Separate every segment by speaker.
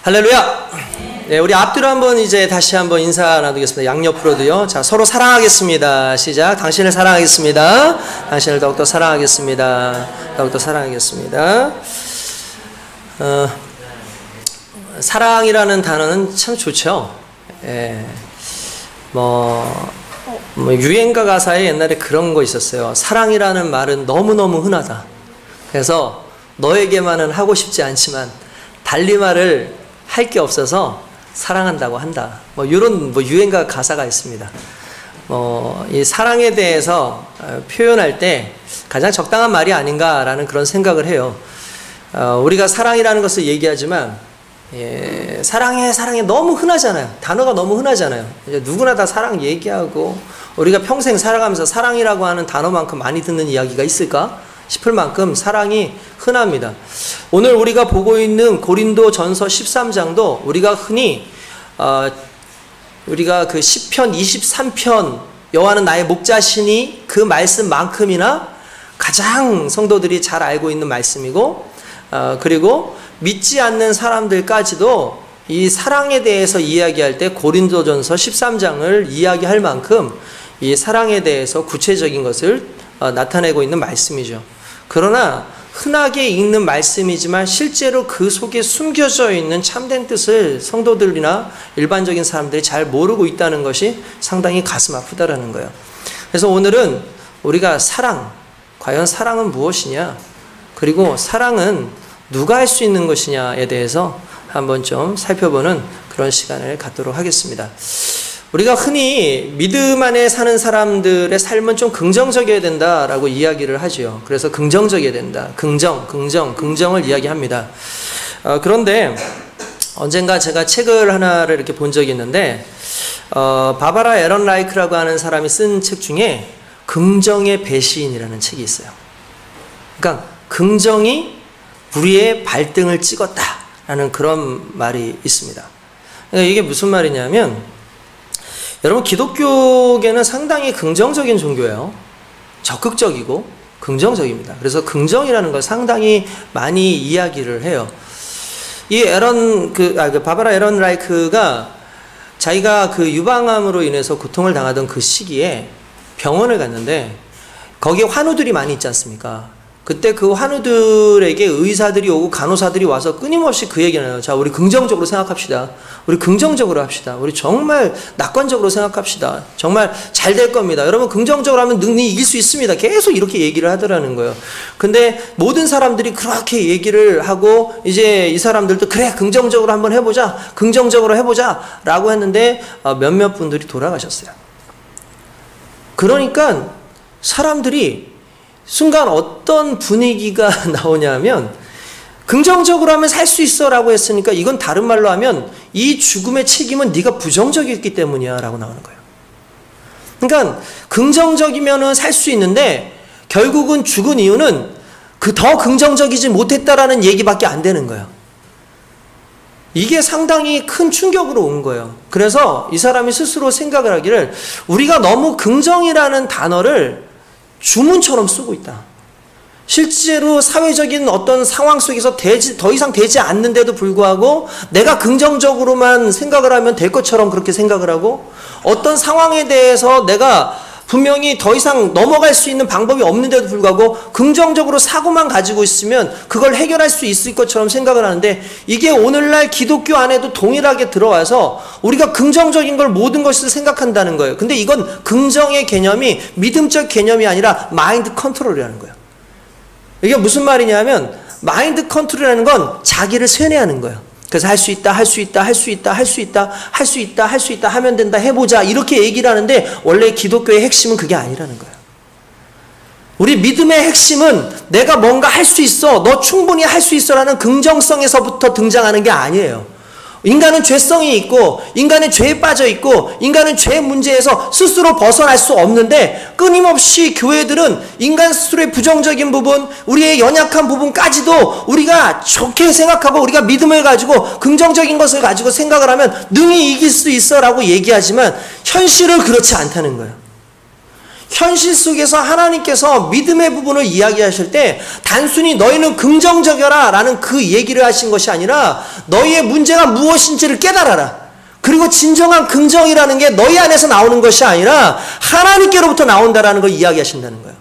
Speaker 1: 할렐루야. 네, 우리 앞뒤로 한번 이제 다시 한번 인사 나누겠습니다. 양옆으로도요. 자, 서로 사랑하겠습니다. 시작. 당신을 사랑하겠습니다. 당신을 더욱더 사랑하겠습니다. 더욱더 사랑하겠습니다. 사랑이라는 단어는 참 좋죠. 예. 뭐 유행가 가사에 옛날에 그런 거 있었어요. 사랑이라는 말은 너무너무 흔하다. 그래서 너에게만은 하고 싶지 않지만 달리 말을 할 게 없어서 사랑한다고 한다. 이런 유행가 가사가 있습니다. 이 사랑에 대해서 표현할 때 가장 적당한 말이 아닌가라는 그런 생각을 해요. 우리가 사랑이라는 것을 얘기하지만 사랑해 너무 흔하잖아요. 단어가 너무 흔하잖아요. 이제 누구나 다 사랑 얘기하고 우리가 평생 살아가면서 사랑이라고 하는 단어만큼 많이 듣는 이야기가 있을까 싶을 만큼 사랑이 흔합니다. 오늘 우리가 보고 있는 고린도전서 13장도 우리가 흔히 우리가 그 시편 23편 여호와는 나의 목자시니 그 말씀만큼이나 가장 성도들이 잘 알고 있는 말씀이고, 그리고 믿지 않는 사람들까지도 이 사랑에 대해서 이야기할 때 고린도전서 13장을 이야기할 만큼 이 사랑에 대해서 구체적인 것을 나타내고 있는 말씀이죠. 그러나 흔하게 읽는 말씀이지만 실제로 그 속에 숨겨져 있는 참된 뜻을 성도들이나 일반적인 사람들이 잘 모르고 있다는 것이 상당히 가슴 아프다라는 거예요. 그래서 오늘은 우리가 과연 사랑은 무엇이냐, 그리고 사랑은 누가 할 수 있는 것이냐에 대해서 한번 좀 살펴보는 그런 시간을 갖도록 하겠습니다. 우리가 흔히 믿음 안에 사는 사람들의 삶은 좀 긍정적이어야 된다라고 이야기를 하죠. 그래서 긍정적이어야 된다. 긍정을 이야기합니다. 그런데 언젠가 제가 책을 하나를 이렇게 본 적이 있는데, 바바라 에런 라이크라고 하는 사람이 쓴 책 중에 긍정의 배신이라는 책이 있어요. 그러니까 긍정이 우리의 발등을 찍었다라는 그런 말이 있습니다. 그러니까 이게 무슨 말이냐면, 여러분 기독교계는 상당히 긍정적인 종교예요. 적극적이고 긍정적입니다. 그래서 긍정이라는 걸 상당히 많이 이야기를 해요. 이 바바라 에런 라이크가 자기가 그 유방암으로 인해서 고통을 당하던 그 시기에 병원을 갔는데 거기에 환우들이 많이 있지 않습니까? 그때 그 환우들에게 의사들이 오고 간호사들이 와서 끊임없이 그 얘기를 해요. 자, 우리 긍정적으로 생각합시다. 우리 긍정적으로 합시다. 우리 정말 낙관적으로 생각합시다. 정말 잘 될 겁니다. 여러분 긍정적으로 하면 능히 이길 수 있습니다. 계속 이렇게 얘기를 하더라는 거예요. 근데 모든 사람들이 그렇게 얘기를 하고 이제 이 사람들도 그래 긍정적으로 한번 해보자. 긍정적으로 해보자 라고 했는데 몇몇 분들이 돌아가셨어요. 그러니까 사람들이 순간 어떤 분위기가 나오냐면, 긍정적으로 하면 살 수 있어 라고 했으니까 이건 다른 말로 하면 이 죽음의 책임은 네가 부정적이었기 때문이야 라고 나오는 거예요. 그러니까 긍정적이면 살 수 있는데 결국은 죽은 이유는 그 더 긍정적이지 못했다라는 얘기밖에 안 되는 거예요. 이게 상당히 큰 충격으로 온 거예요. 그래서 이 사람이 스스로 생각을 하기를, 우리가 너무 긍정이라는 단어를 주문처럼 쓰고 있다. 실제로 사회적인 어떤 상황 속에서 더 이상 되지 않는데도 불구하고 내가 긍정적으로만 생각을 하면 될 것처럼 그렇게 생각을 하고, 어떤 상황에 대해서 내가 분명히 더 이상 넘어갈 수 있는 방법이 없는데도 불구하고 긍정적으로 사고만 가지고 있으면 그걸 해결할 수 있을 것처럼 생각을 하는데, 이게 오늘날 기독교 안에도 동일하게 들어와서 우리가 긍정적인 걸 모든 것을 생각한다는 거예요. 근데 이건 긍정의 개념이 믿음적 개념이 아니라 마인드 컨트롤이라는 거예요. 이게 무슨 말이냐면, 마인드 컨트롤이라는 건 자기를 세뇌하는 거예요. 그래서 할 수 있다 하면 된다, 해보자 이렇게 얘기를 하는데, 원래 기독교의 핵심은 그게 아니라는 거예요. 우리 믿음의 핵심은 내가 뭔가 할 수 있어, 너 충분히 할 수 있어 라는 긍정성에서부터 등장하는 게 아니에요. 인간은 죄성이 있고 인간은 죄에 빠져 있고 인간은 죄 문제에서 스스로 벗어날 수 없는데, 끊임없이 교회들은 인간 스스로의 부정적인 부분, 우리의 연약한 부분까지도 우리가 좋게 생각하고 우리가 믿음을 가지고 긍정적인 것을 가지고 생각을 하면 능히 이길 수 있어 라고 얘기하지만 현실은 그렇지 않다는 거예요. 현실 속에서 하나님께서 믿음의 부분을 이야기하실 때 단순히 너희는 긍정적이라 라는 그 얘기를 하신 것이 아니라 너희의 문제가 무엇인지를 깨달아라. 그리고 진정한 긍정이라는 게 너희 안에서 나오는 것이 아니라 하나님께로부터 나온다라는 걸 이야기하신다는 거예요.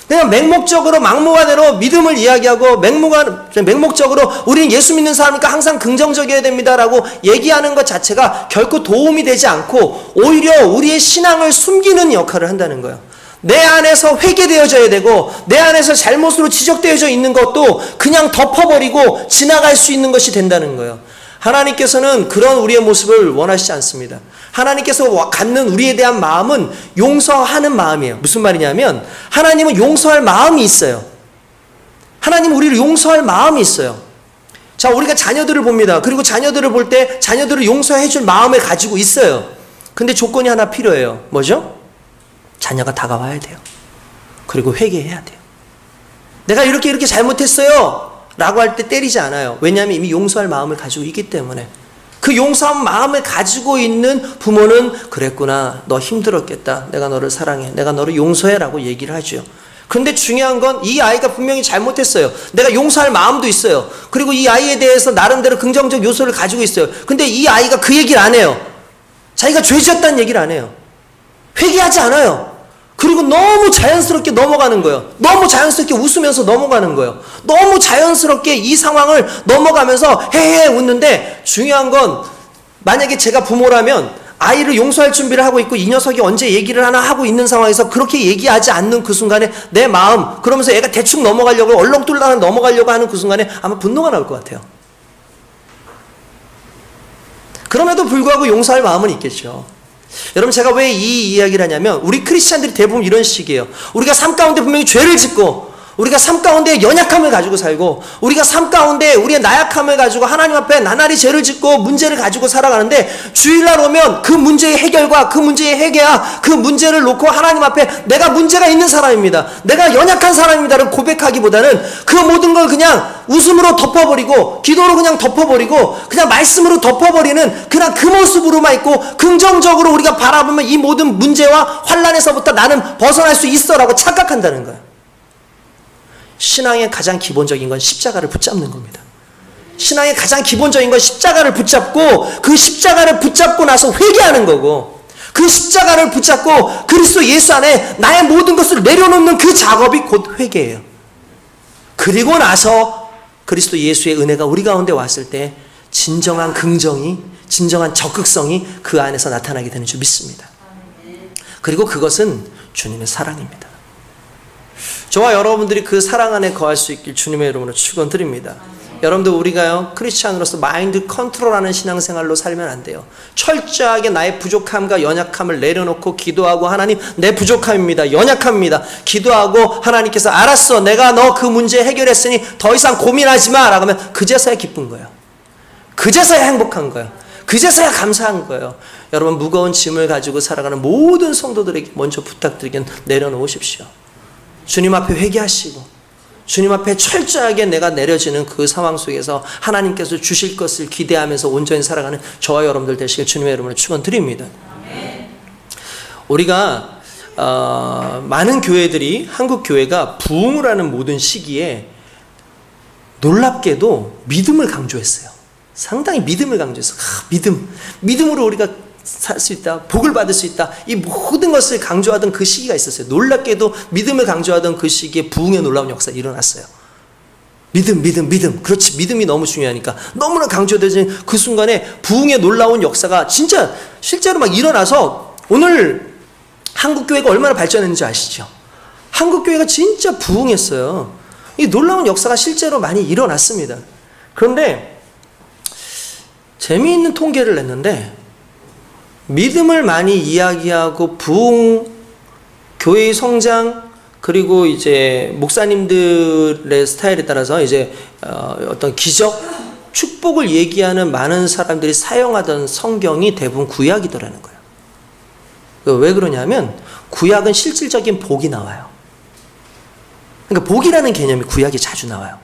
Speaker 1: 그냥 맹목적으로 막무가내로 믿음을 이야기하고 맹목적으로 우리는 예수 믿는 사람이니까 항상 긍정적이어야 됩니다라고 얘기하는 것 자체가 결코 도움이 되지 않고 오히려 우리의 신앙을 숨기는 역할을 한다는 거예요. 내 안에서 회개되어져야 되고 내 안에서 잘못으로 지적되어져 있는 것도 그냥 덮어버리고 지나갈 수 있는 것이 된다는 거예요. 하나님께서는 그런 우리의 모습을 원하시지 않습니다. 하나님께서 갖는 우리에 대한 마음은 용서하는 마음이에요. 무슨 말이냐면 하나님은 용서할 마음이 있어요. 하나님은 우리를 용서할 마음이 있어요. 자, 우리가 자녀들을 봅니다. 그리고 자녀들을 볼 때 자녀들을 용서해 줄 마음을 가지고 있어요. 근데 조건이 하나 필요해요. 뭐죠? 자녀가 다가와야 돼요. 그리고 회개해야 돼요. 내가 이렇게 잘못했어요 라고 할 때 때리지 않아요. 왜냐하면 이미 용서할 마음을 가지고 있기 때문에. 그 용서한 마음을 가지고 있는 부모는 그랬구나, 너 힘들었겠다, 내가 너를 사랑해, 내가 너를 용서해 라고 얘기를 하죠. 그런데 중요한 건 이 아이가 분명히 잘못했어요. 내가 용서할 마음도 있어요. 그리고 이 아이에 대해서 나름대로 긍정적 요소를 가지고 있어요. 근데 이 아이가 그 얘기를 안 해요. 자기가 죄지었다는 얘기를 안 해요. 회개하지 않아요. 그리고 너무 자연스럽게 넘어가는 거예요. 너무 자연스럽게 웃으면서 넘어가는 거예요. 너무 자연스럽게 이 상황을 넘어가면서 헤헤 웃는데, 중요한 건 만약에 제가 부모라면 아이를 용서할 준비를 하고 있고 이 녀석이 언제 얘기를 하나 하고 있는 상황에서 그렇게 얘기하지 않는 그 순간에 내 마음, 그러면서 애가 대충 넘어가려고 얼렁뚱땅 넘어가려고 하는 그 순간에 아마 분노가 나올 것 같아요. 그럼에도 불구하고 용서할 마음은 있겠죠. 여러분, 제가 왜 이 이야기를 하냐면 우리 크리스찬들이 대부분 이런 식이에요. 우리가 삶 가운데 분명히 죄를 짓고, 우리가 삶 가운데 연약함을 가지고 살고, 우리가 삶 가운데 우리의 나약함을 가지고 하나님 앞에 나날이 죄를 짓고 문제를 가지고 살아가는데, 주일날 오면 그 문제의 해결과 그 문제의 해결과 그 문제를 놓고 하나님 앞에 내가 문제가 있는 사람입니다, 내가 연약한 사람입니다를 고백하기보다는 그 모든 걸 그냥 웃음으로 덮어버리고, 기도로 그냥 덮어버리고, 그냥 말씀으로 덮어버리는 그냥 그 모습으로만 있고, 긍정적으로 우리가 바라보면 이 모든 문제와 환난에서부터 나는 벗어날 수 있어 라고 착각한다는 거예요. 신앙의 가장 기본적인 건 십자가를 붙잡는 겁니다. 신앙의 가장 기본적인 건 십자가를 붙잡고, 그 십자가를 붙잡고 나서 회개하는 거고, 그 십자가를 붙잡고 그리스도 예수 안에 나의 모든 것을 내려놓는 그 작업이 곧 회개예요. 그리고 나서 그리스도 예수의 은혜가 우리 가운데 왔을 때 진정한 긍정이, 진정한 적극성이 그 안에서 나타나게 되는 줄 믿습니다. 그리고 그것은 주님의 사랑입니다. 저와 여러분들이 그 사랑 안에 거할 수 있길 주님의 이름으로 축원드립니다. 여러분들, 우리가요 크리스찬으로서 마인드 컨트롤하는 신앙생활로 살면 안 돼요. 철저하게 나의 부족함과 연약함을 내려놓고 기도하고, 하나님 내 부족함입니다, 연약함입니다, 기도하고 하나님께서 알았어, 내가 너 그 문제 해결했으니 더 이상 고민하지 마 라고 하면 그제서야 기쁜 거예요. 그제서야 행복한 거예요. 그제서야 감사한 거예요. 여러분, 무거운 짐을 가지고 살아가는 모든 성도들에게 먼저 부탁드리긴 내려놓으십시오. 주님 앞에 회개하시고 주님 앞에 철저하게 내가 내려지는 그 상황 속에서 하나님께서 주실 것을 기대하면서 온전히 살아가는 저와 여러분들 되시길 주님의 이름으로 축원드립니다. 우리가 많은 교회들이, 한국 교회가 부흥을 하는 모든 시기에 놀랍게도 믿음을 강조했어요. 상당히 믿음을 강조했어요. 믿음으로 우리가 살 수 있다, 복을 받을 수 있다, 이 모든 것을 강조하던 그 시기가 있었어요. 놀랍게도 믿음을 강조하던 그 시기에 부흥의 놀라운 역사가 일어났어요. 믿음. 그렇지, 믿음이 너무 중요하니까 너무나 강조되는 그 순간에 부흥의 놀라운 역사가 진짜 실제로 막 일어나서, 오늘 한국교회가 얼마나 발전했는지 아시죠? 한국교회가 진짜 부흥했어요. 이 놀라운 역사가 실제로 많이 일어났습니다. 그런데 재미있는 통계를 냈는데, 믿음을 많이 이야기하고 부흥, 교회의 성장, 그리고 이제 목사님들의 스타일에 따라서 이제 어떤 기적, 축복을 얘기하는 많은 사람들이 사용하던 성경이 대부분 구약이더라는 거예요. 왜 그러냐면 구약은 실질적인 복이 나와요. 그러니까 복이라는 개념이 구약에 자주 나와요.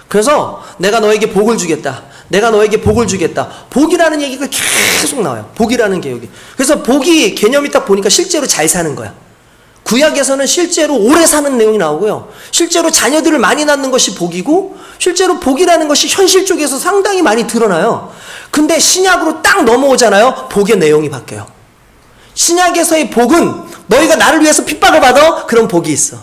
Speaker 1: 그래서 내가 너에게 복을 주겠다, 내가 너에게 복을 주겠다, 복이라는 얘기가 계속 나와요. 복이라는 개념이. 그래서 복이 개념이 딱 보니까 실제로 잘 사는 거야. 구약에서는 실제로 오래 사는 내용이 나오고요. 실제로 자녀들을 많이 낳는 것이 복이고 실제로 복이라는 것이 현실 쪽에서 상당히 많이 드러나요. 근데 신약으로 딱 넘어오잖아요. 복의 내용이 바뀌어요. 신약에서의 복은 너희가 나를 위해서 핍박을 받아? 그럼 복이 있어.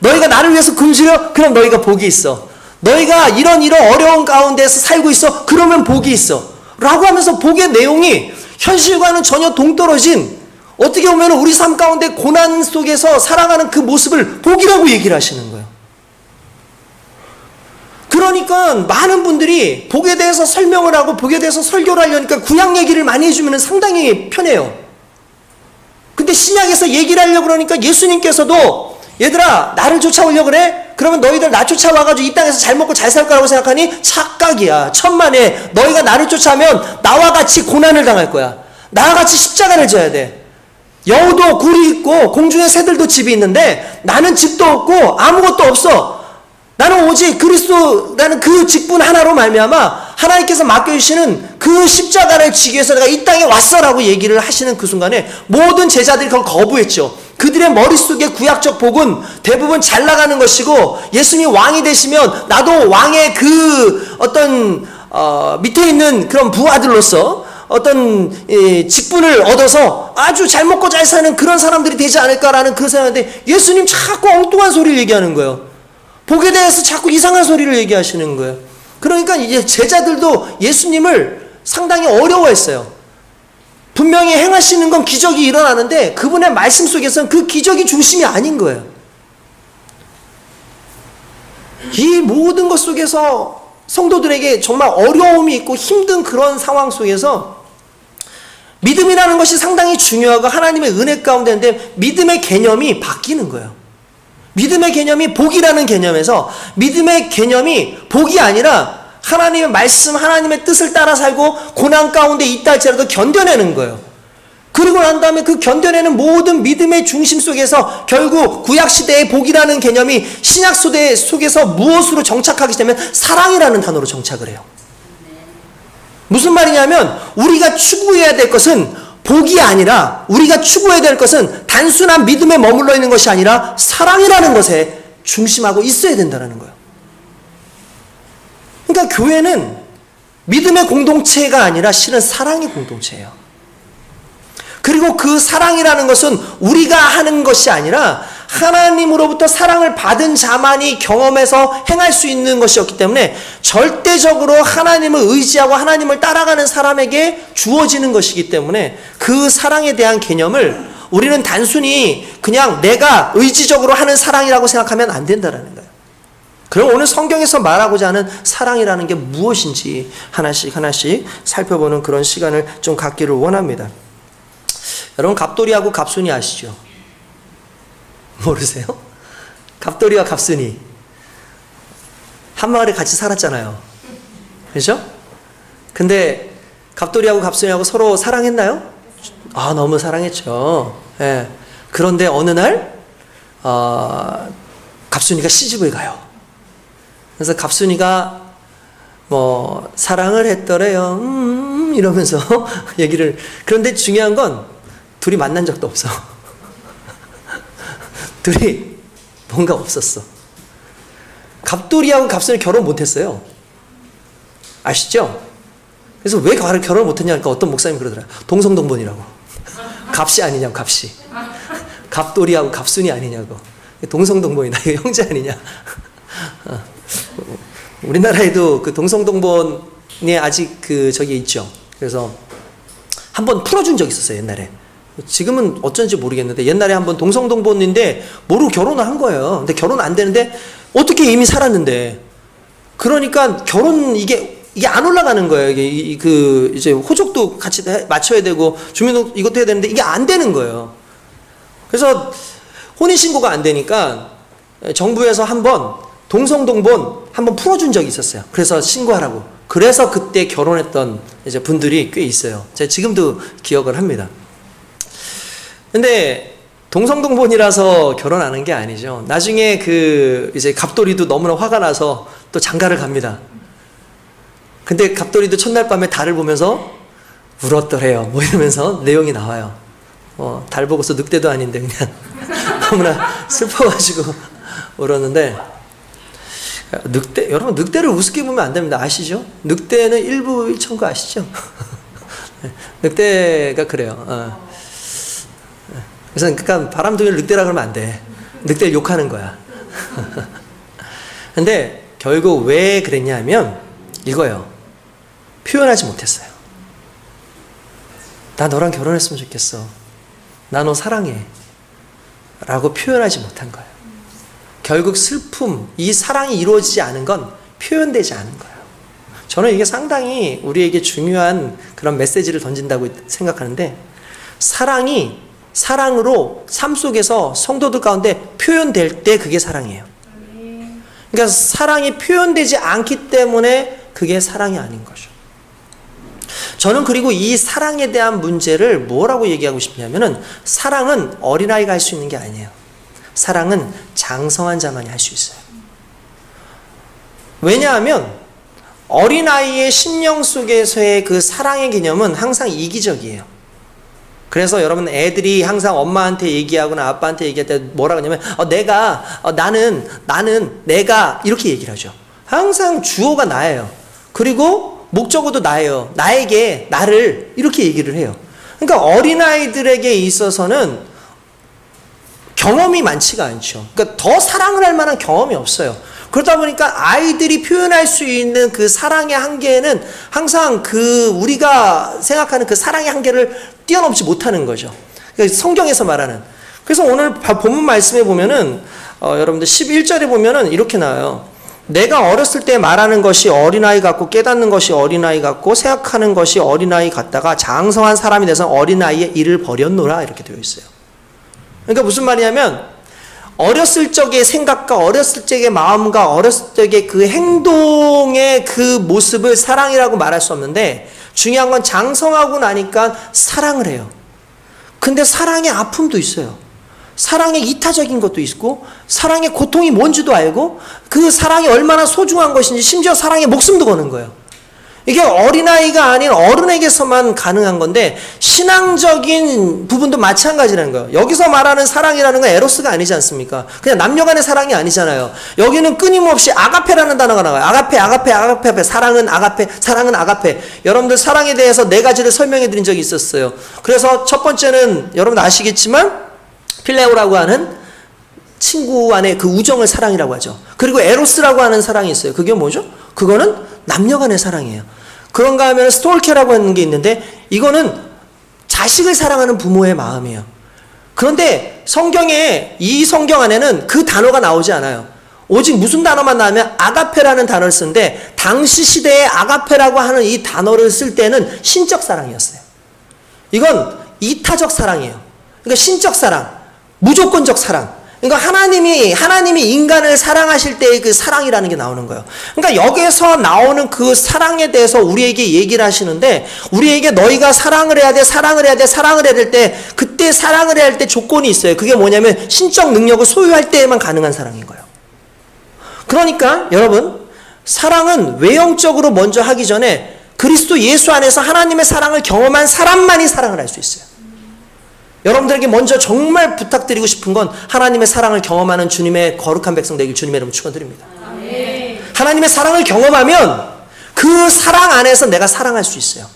Speaker 1: 너희가 나를 위해서 굶주려? 그럼 너희가 복이 있어. 너희가 이런 어려운 가운데서 살고 있어? 그러면 복이 있어. 라고 하면서 복의 내용이 현실과는 전혀 동떨어진, 어떻게 보면 우리 삶 가운데 고난 속에서 살아가는 그 모습을 복이라고 얘기를 하시는 거예요. 그러니까 많은 분들이 복에 대해서 설명을 하고 복에 대해서 설교를 하려니까 구약 얘기를 많이 해주면 상당히 편해요. 근데 신약에서 얘기를 하려고 그러니까 예수님께서도 얘들아 나를 쫓아오려고 그래? 그러면 너희들 나 쫓아와가지고 이 땅에서 잘 먹고 잘 살 거라고 생각하니? 착각이야. 천만에 너희가 나를 쫓아오면 나와 같이 고난을 당할 거야. 나와 같이 십자가를 져야 돼. 여우도 굴이 있고 공중의 새들도 집이 있는데 나는 집도 없고 아무것도 없어. 나는 오직 그리스도라는 그 직분 하나로 말미암아 하나님께서 맡겨주시는 그 십자가를 지기 위해서 내가 이 땅에 왔어라고 얘기를 하시는 그 순간에 모든 제자들이 그걸 거부했죠. 그들의 머릿속에 구약적 복은 대부분 잘 나가는 것이고 예수님이 왕이 되시면 나도 왕의 그 어떤 밑에 있는 그런 부하들로서 어떤 직분을 얻어서 아주 잘 먹고 잘 사는 그런 사람들이 되지 않을까라는 그 생각인데 예수님 자꾸 엉뚱한 소리를 얘기하는 거예요. 복에 대해서 자꾸 이상한 소리를 얘기하시는 거예요. 그러니까 이제 제자들도 예수님을 상당히 어려워했어요. 분명히 행하시는 건 기적이 일어나는데 그분의 말씀 속에서는 그 기적이 중심이 아닌 거예요. 이 모든 것 속에서 성도들에게 정말 어려움이 있고 힘든 그런 상황 속에서 믿음이라는 것이 상당히 중요하고 하나님의 은혜 가운데인데 믿음의 개념이 바뀌는 거예요. 믿음의 개념이 복이라는 개념에서 믿음의 개념이 복이 아니라 하나님의 말씀, 하나님의 뜻을 따라 살고 고난 가운데 있다 할지라도 견뎌내는 거예요. 그리고 난 다음에 그 견뎌내는 모든 믿음의 중심 속에서 결국 구약시대의 복이라는 개념이 신약시대 속에서 무엇으로 정착하게 되면 사랑이라는 단어로 정착을 해요. 무슨 말이냐면 우리가 추구해야 될 것은 복이 아니라 우리가 추구해야 될 것은 단순한 믿음에 머물러 있는 것이 아니라 사랑이라는 것에 중심하고 있어야 된다는 거예요. 그러니까 교회는 믿음의 공동체가 아니라 실은 사랑의 공동체예요. 그리고 그 사랑이라는 것은 우리가 하는 것이 아니라 하나님으로부터 사랑을 받은 자만이 경험해서 행할 수 있는 것이었기 때문에 절대적으로 하나님을 의지하고 하나님을 따라가는 사람에게 주어지는 것이기 때문에 그 사랑에 대한 개념을 우리는 단순히 그냥 내가 의지적으로 하는 사랑이라고 생각하면 안 된다는 거예요. 그럼 오늘 성경에서 말하고자 하는 사랑이라는 게 무엇인지 하나씩 하나씩 살펴보는 그런 시간을 좀 갖기를 원합니다. 여러분 갑돌이하고 갑순이 아시죠? 모르세요? 갑돌이와 갑순이 한 마을에 같이 살았잖아요. 그렇죠? 근데 갑돌이하고 갑순이하고 서로 사랑했나요? 아, 너무 사랑했죠. 예. 그런데 어느 날 갑순이가 시집을 가요. 그래서 갑순이가 뭐 사랑을 했더래요. 이러면서 얘기를. 그런데 중요한 건 둘이 만난 적도 없어. 둘이 뭔가 없었어. 갑돌이하고 갑순이 결혼 못했어요. 아시죠? 그래서 왜 결혼을 못했냐니까 어떤 목사님이 그러더라고요. 동성동본이라고. 갑씨 아니냐고, 갑씨. 갑돌이하고 갑순이 아니냐고. 동성동본이다. 이거 형제 아니냐. 우리나라에도 그 동성동본이 아직 저기 있죠. 그래서 한번 풀어준 적이 있었어요, 옛날에. 지금은 어쩐지 모르겠는데 옛날에 한번 동성동본인데 모르고 결혼을 한 거예요. 근데 결혼 안 되는데 어떻게 이미 살았는데 그러니까 결혼 이게 안 올라가는 거예요. 이게 이제 호적도 같이 맞춰야 되고 주민등록 이것도 해야 되는데 이게 안 되는 거예요. 그래서 혼인신고가 안 되니까 정부에서 한번 동성동본 한번 풀어준 적이 있었어요. 그래서 신고하라고. 그래서 그때 결혼했던 이제 분들이 꽤 있어요. 제가 지금도 기억을 합니다. 근데 동성동본이라서 결혼하는 게 아니죠. 나중에 이제 갑돌이도 너무나 화가 나서 또 장가를 갑니다. 근데 갑돌이도 첫날 밤에 달을 보면서 울었더래요. 뭐 이러면서 내용이 나와요. 달 보고서 늑대도 아닌데 그냥 너무나 슬퍼가지고 울었는데, 여러분 늑대를 우습게 보면 안 됩니다. 아시죠? 늑대는 일부 일천거 아시죠? 늑대가 그래요. 그래서 그러니까 바람둥이를 늑대라 그러면 안 돼. 늑대를 욕하는 거야. 근데 결국 왜 그랬냐면 이거예요. 표현하지 못했어요. 나 너랑 결혼했으면 좋겠어. 나 너 사랑해. 라고 표현하지 못한 거예요. 결국 슬픔, 이 사랑이 이루어지지 않은 건 표현되지 않은 거예요. 저는 이게 상당히 우리에게 중요한 그런 메시지를 던진다고 생각하는데, 사랑이 사랑으로 삶 속에서 성도들 가운데 표현될 때 그게 사랑이에요. 그러니까 사랑이 표현되지 않기 때문에 그게 사랑이 아닌 거죠. 저는 그리고 이 사랑에 대한 문제를 뭐라고 얘기하고 싶냐면은, 사랑은 어린아이가 할 수 있는 게 아니에요. 사랑은 장성한 자만이 할 수 있어요. 왜냐하면 어린아이의 심령 속에서의 그 사랑의 개념은 항상 이기적이에요. 그래서 여러분 애들이 항상 엄마한테 얘기하거나 아빠한테 얘기할 때 뭐라고 하냐면 나는 내가 이렇게 얘기를 하죠. 항상 주어가 나예요. 그리고 목적어도 나예요. 나에게 나를 이렇게 얘기를 해요. 그러니까 어린아이들에게 있어서는 경험이 많지가 않죠. 그러니까 더 사랑을 할 만한 경험이 없어요. 그러다 보니까 아이들이 표현할 수 있는 그 사랑의 한계는 항상 그 우리가 생각하는 그 사랑의 한계를 뛰어넘지 못하는 거죠. 그러니까 성경에서 말하는. 그래서 오늘 본문 말씀에 보면은 여러분들 11절에 보면은 이렇게 나와요. 내가 어렸을 때 말하는 것이 어린아이 같고 깨닫는 것이 어린아이 같고 생각하는 것이 어린아이 같다가 장성한 사람이 돼서 어린아이의 일을 버렸노라, 이렇게 되어 있어요. 그러니까 무슨 말이냐면 어렸을 적의 생각과 어렸을 적의 마음과 어렸을 적의 그 행동의 그 모습을 사랑이라고 말할 수 없는데, 중요한 건 장성하고 나니까 사랑을 해요. 근데 사랑의 아픔도 있어요. 사랑의 이타적인 것도 있고, 사랑의 고통이 뭔지도 알고, 그 사랑이 얼마나 소중한 것인지, 심지어 사랑에 목숨도 거는 거예요. 이게 어린아이가 아닌 어른에게서만 가능한 건데, 신앙적인 부분도 마찬가지라는 거예요. 여기서 말하는 사랑이라는 건 에로스가 아니지 않습니까? 그냥 남녀 간의 사랑이 아니잖아요. 여기는 끊임없이 아가페라는 단어가 나와요. 아가페. 사랑은 아가페. 여러분들 사랑에 대해서 4가지를 설명해 드린 적이 있었어요. 그래서 첫 번째는 여러분 아시겠지만 필레오라고 하는 친구 안에 그 우정을 사랑이라고 하죠. 그리고 에로스라고 하는 사랑이 있어요. 그게 뭐죠? 그거는 남녀 간의 사랑이에요. 그런가 하면 스톨케라고 하는 게 있는데, 이거는 자식을 사랑하는 부모의 마음이에요. 그런데 성경에, 이 성경 안에는 그 단어가 나오지 않아요. 오직 무슨 단어만 나오면 아가페라는 단어를 쓰는데, 당시 시대에 아가페라고 하는 이 단어를 쓸 때는 신적 사랑이었어요. 이건 이타적 사랑이에요. 그러니까 신적 사랑, 무조건적 사랑. 그러니까 하나님이 인간을 사랑하실 때의 그 사랑이라는 게 나오는 거예요. 그러니까 여기서 나오는 그 사랑에 대해서 우리에게 얘기를 하시는데, 우리에게 너희가 사랑을 해야 될 때, 그때 사랑을 해야 할 때 조건이 있어요. 그게 뭐냐면 신적 능력을 소유할 때에만 가능한 사랑인 거예요. 그러니까 여러분, 사랑은 외형적으로 먼저 하기 전에 그리스도 예수 안에서 하나님의 사랑을 경험한 사람만이 사랑을 할 수 있어요. 여러분들에게 먼저 정말 부탁드리고 싶은 건 하나님의 사랑을 경험하는 주님의 거룩한 백성 되길 주님의 이름으로 축원드립니다. 하나님의 사랑을 경험하면 그 사랑 안에서 내가 사랑할 수 있어요.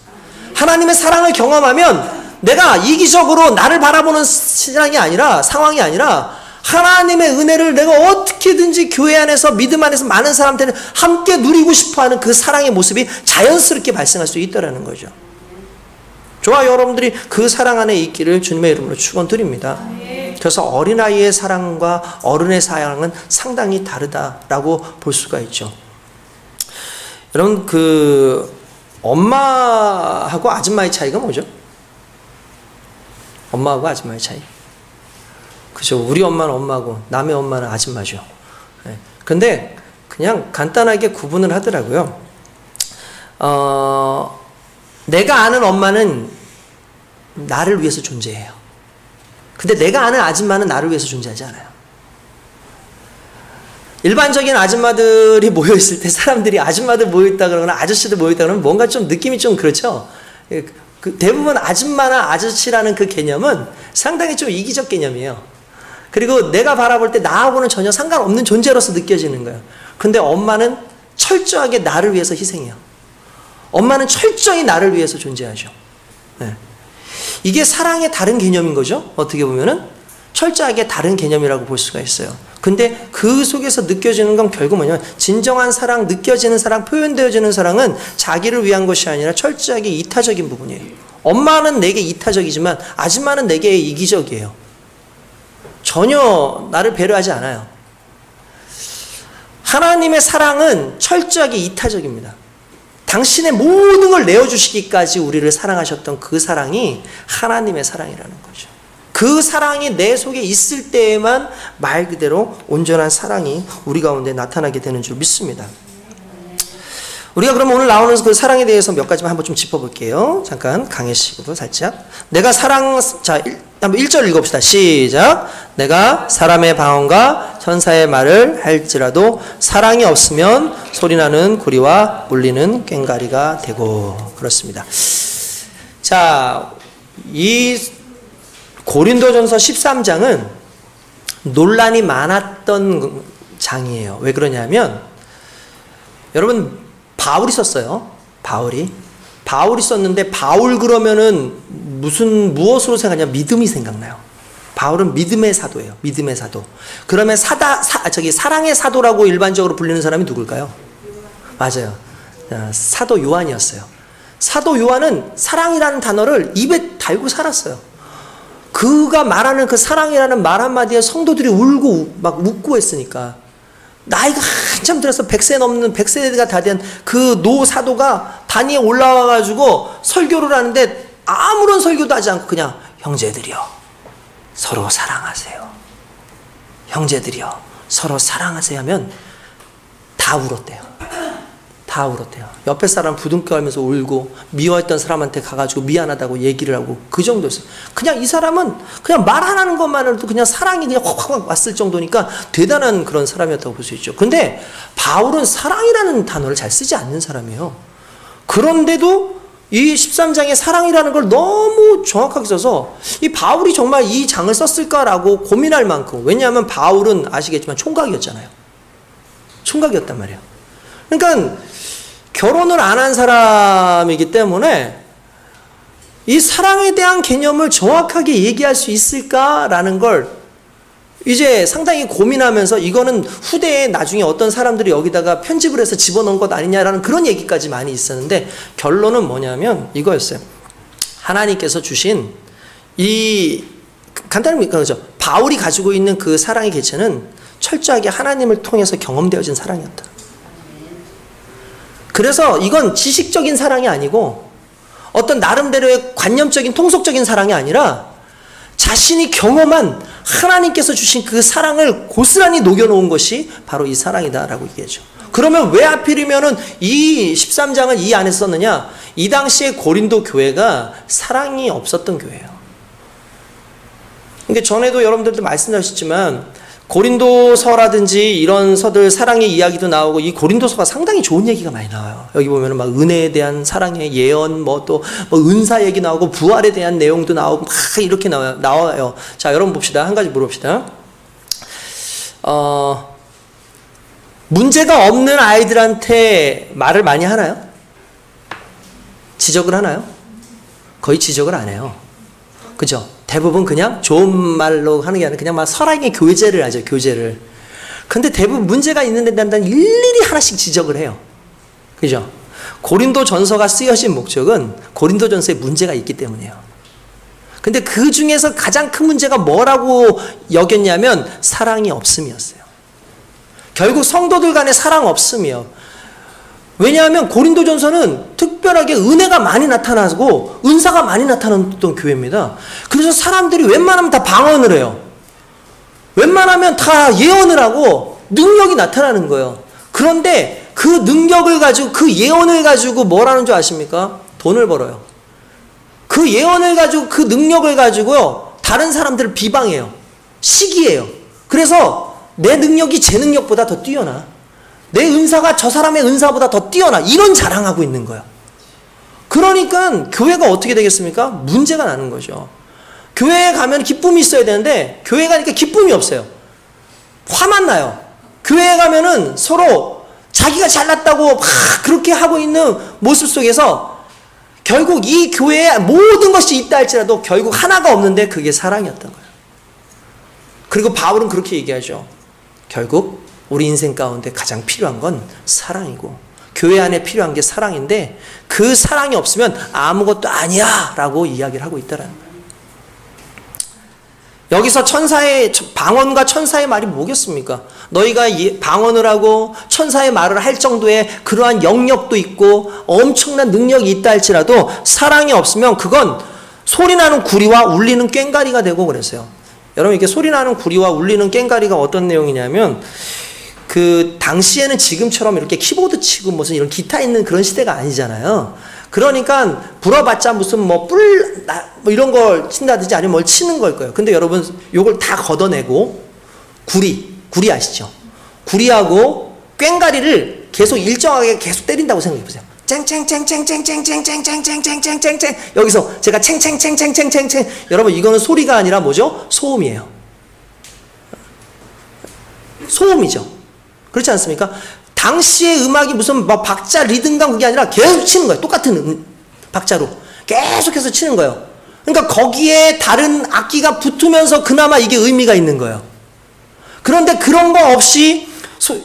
Speaker 1: 하나님의 사랑을 경험하면 내가 이기적으로 나를 바라보는 상황이 아니라 하나님의 은혜를 내가 어떻게든지 교회 안에서 믿음 안에서 많은 사람들은 함께 누리고 싶어하는 그 사랑의 모습이 자연스럽게 발생할 수 있다는 거죠. 저와 여러분들이 그 사랑 안에 있기를 주님의 이름으로 축원드립니다. 그래서 어린아이의 사랑과 어른의 사랑은 상당히 다르다라고 볼 수가 있죠. 여러분, 그 엄마하고 아줌마의 차이가 뭐죠? 엄마하고 아줌마의 차이. 그죠? 우리 엄마는 엄마고 남의 엄마는 아줌마죠. 근데 그냥 간단하게 구분을 하더라고요. 내가 아는 엄마는 나를 위해서 존재해요. 근데 내가 아는 아줌마는 나를 위해서 존재하지 않아요. 일반적인 아줌마들이 모여있을 때 사람들이 아줌마들 모여있다 그러거나 아저씨들 모여있다 그러면 뭔가 좀 느낌이 좀 그렇죠. 대부분 아줌마나 아저씨라는 그 개념은 상당히 좀 이기적 개념이에요. 그리고 내가 바라볼 때 나하고는 전혀 상관없는 존재로서 느껴지는 거예요. 근데 엄마는 철저하게 나를 위해서 희생해요. 엄마는 철저히 나를 위해서 존재하죠. 네. 이게 사랑의 다른 개념인 거죠. 어떻게 보면은 철저하게 다른 개념이라고 볼 수가 있어요. 근데 그 속에서 느껴지는 건 결국 뭐냐면 진정한 사랑, 느껴지는 사랑, 표현되어지는 사랑은 자기를 위한 것이 아니라 철저하게 이타적인 부분이에요. 엄마는 내게 이타적이지만 아줌마는 내게 이기적이에요. 전혀 나를 배려하지 않아요. 하나님의 사랑은 철저하게 이타적입니다. 당신의 모든 걸 내어주시기까지 우리를 사랑하셨던 그 사랑이 하나님의 사랑이라는 거죠. 그 사랑이 내 속에 있을 때에만 말 그대로 온전한 사랑이 우리 가운데 나타나게 되는 줄 믿습니다. 우리가 그럼 오늘 나오는 그 사랑에 대해서 몇 가지만 한번 좀 짚어볼게요. 잠깐 강혜식으로 살짝. 내가 사랑, 자, 한번 1절 읽어봅시다. 시작. 내가 사람의 방언과 천사의 말을 할지라도 사랑이 없으면 소리나는 구리와 울리는 꽹과리가 되고. 그렇습니다. 자, 이 고린도전서 13장은 논란이 많았던 장이에요. 왜 그러냐면 여러분 바울이 썼어요. 바울이 썼는데 바울 그러면은 무엇으로 생각하냐? 믿음이 생각나요. 바울은 믿음의 사도예요. 믿음의 사도. 그러면 사랑의 사도라고 일반적으로 불리는 사람이 누굴까요? 맞아요. 사도 요한이었어요. 사도 요한은 사랑이라는 단어를 입에 달고 살았어요. 그가 말하는 그 사랑이라는 말 한마디에 성도들이 울고 막 웃고 했으니까 나이가 한참 들어서 100세가 다 된 그 노 사도가 단위에 올라와가지고 설교를 하는데 아무런 설교도 하지 않고 그냥 형제들이여 서로 사랑하세요. 형제들이여 서로 사랑하세요 하면 다 울었대요. 다 울었대요. 옆에 사람 부둥켜하면서 울고 미워했던 사람한테 가가지고 미안하다고 얘기를 하고 그 정도였어요. 그냥 이 사람은 그냥 말 안 하는 것만으로도 그냥 사랑이 그냥 확 왔을 정도니까 대단한 그런 사람이었다고 볼 수 있죠. 근데 바울은 사랑이라는 단어를 잘 쓰지 않는 사람이에요. 그런데도 이 13장에 사랑이라는 걸 너무 정확하게 써서 이 바울이 정말 이 장을 썼을까라고 고민할 만큼, 왜냐하면 바울은 아시겠지만 총각이었잖아요. 총각이었단 말이에요. 그러니까 결혼을 안 한 사람이기 때문에 이 사랑에 대한 개념을 정확하게 얘기할 수 있을까라는 걸 이제 상당히 고민하면서 이거는 후대에 나중에 어떤 사람들이 여기다가 편집을 해서 집어넣은 것 아니냐라는 그런 얘기까지 많이 있었는데 결론은 뭐냐면 이거였어요. 하나님께서 주신 이 간단히 그렇죠. 바울이 가지고 있는 그 사랑의 개체는 철저하게 하나님을 통해서 경험되어진 사랑이었다. 그래서 이건 지식적인 사랑이 아니고 어떤 나름대로의 관념적인 통속적인 사랑이 아니라 자신이 경험한 하나님께서 주신 그 사랑을 고스란히 녹여놓은 것이 바로 이 사랑이다라고 얘기하죠. 그러면 왜 하필이면은 이 13장을 이 안에 썼느냐? 이 당시에 고린도 교회가 사랑이 없었던 교회예요. 그러니까 전에도 여러분들도 말씀하셨지만 고린도서라든지 이런 서들 사랑의 이야기도 나오고 이 고린도서가 상당히 좋은 얘기가 많이 나와요. 여기 보면은 막 은혜에 대한 사랑의 예언, 또 은사 얘기 나오고 부활에 대한 내용도 나오고 막 이렇게 나와요. 자, 여러분 봅시다. 한 가지 물어봅시다. 문제가 없는 아이들한테 말을 많이 하나요? 지적을 하나요? 거의 지적을 안 해요. 그죠? 대부분 그냥 좋은 말로 하는 게 아니라 그냥 막 사랑의 교제를 하죠. 교제를. 근데 대부분 문제가 있는데 난단 일일이 하나씩 지적을 해요. 그죠? 고린도 전서가 쓰여진 목적은 고린도 전서에 문제가 있기 때문이에요. 근데 그 중에서 가장 큰 문제가 뭐라고 여겼냐면 사랑이 없음이었어요. 결국 성도들 간에 사랑 없음이요. 왜냐하면 고린도전서는 특별하게 은혜가 많이 나타나고 은사가 많이 나타났던 교회입니다. 그래서 사람들이 웬만하면 다 방언을 해요. 웬만하면 다 예언을 하고 능력이 나타나는 거예요. 그런데 그 능력을 가지고 그 예언을 가지고 뭐라는 줄 아십니까? 돈을 벌어요. 그 예언을 가지고 그 능력을 가지고요 다른 사람들을 비방해요. 시기해요. 그래서 내 능력이 제 능력보다 더 뛰어나. 내 은사가 저 사람의 은사보다 더 뛰어나. 이런 자랑하고 있는 거예요. 그러니까 교회가 어떻게 되겠습니까? 문제가 나는 거죠. 교회에 가면 기쁨이 있어야 되는데 교회 가니까 기쁨이 없어요. 화만 나요. 교회에 가면은 서로 자기가 잘났다고 막 그렇게 하고 있는 모습 속에서 결국 이 교회에 모든 것이 있다 할지라도 결국 하나가 없는데 그게 사랑이었던 거예요. 그리고 바울은 그렇게 얘기하죠. 결국 우리 인생 가운데 가장 필요한 건 사랑이고 교회 안에 필요한 게 사랑인데 그 사랑이 없으면 아무것도 아니야 라고 이야기를 하고 있다는 거예요. 여기서 방언과 천사의 말이 뭐겠습니까? 너희가 방언을 하고 천사의 말을 할 정도의 그러한 영역도 있고 엄청난 능력이 있다 할지라도 사랑이 없으면 그건 소리나는 구리와 울리는 꽹과리가 되고 그랬어요. 여러분 이게 소리나는 구리와 울리는 꽹과리가 어떤 내용이냐면 그 당시에는 지금처럼 이렇게 키보드 치고 무슨 이런 기타 있는 그런 시대가 아니잖아요. 그러니까 불어봤자 무슨 뭐 이런 걸 친다든지 아니면 뭘 치는 걸 거예요. 근데 여러분 요걸 다 걷어내고 구리 아시죠? 구리하고 꽹과리를 계속 일정하게 계속 때린다고 생각해 보세요. 쨍쨍쨍쨍쨍쨍쨍쨍쨍쨍쨍쨍쨍쨍 여기서 제가 챙챙챙챙챙챙챙 여러분 이거는 소리가 아니라 뭐죠? 소음이에요. 소음이죠. 그렇지 않습니까? 당시의 음악이 무슨 막 박자 리듬감 그게 아니라 계속 치는 거예요. 똑같은 박자로 계속해서 치는 거예요. 그러니까 거기에 다른 악기가 붙으면서 그나마 이게 의미가 있는 거예요. 그런데 그런 거 없이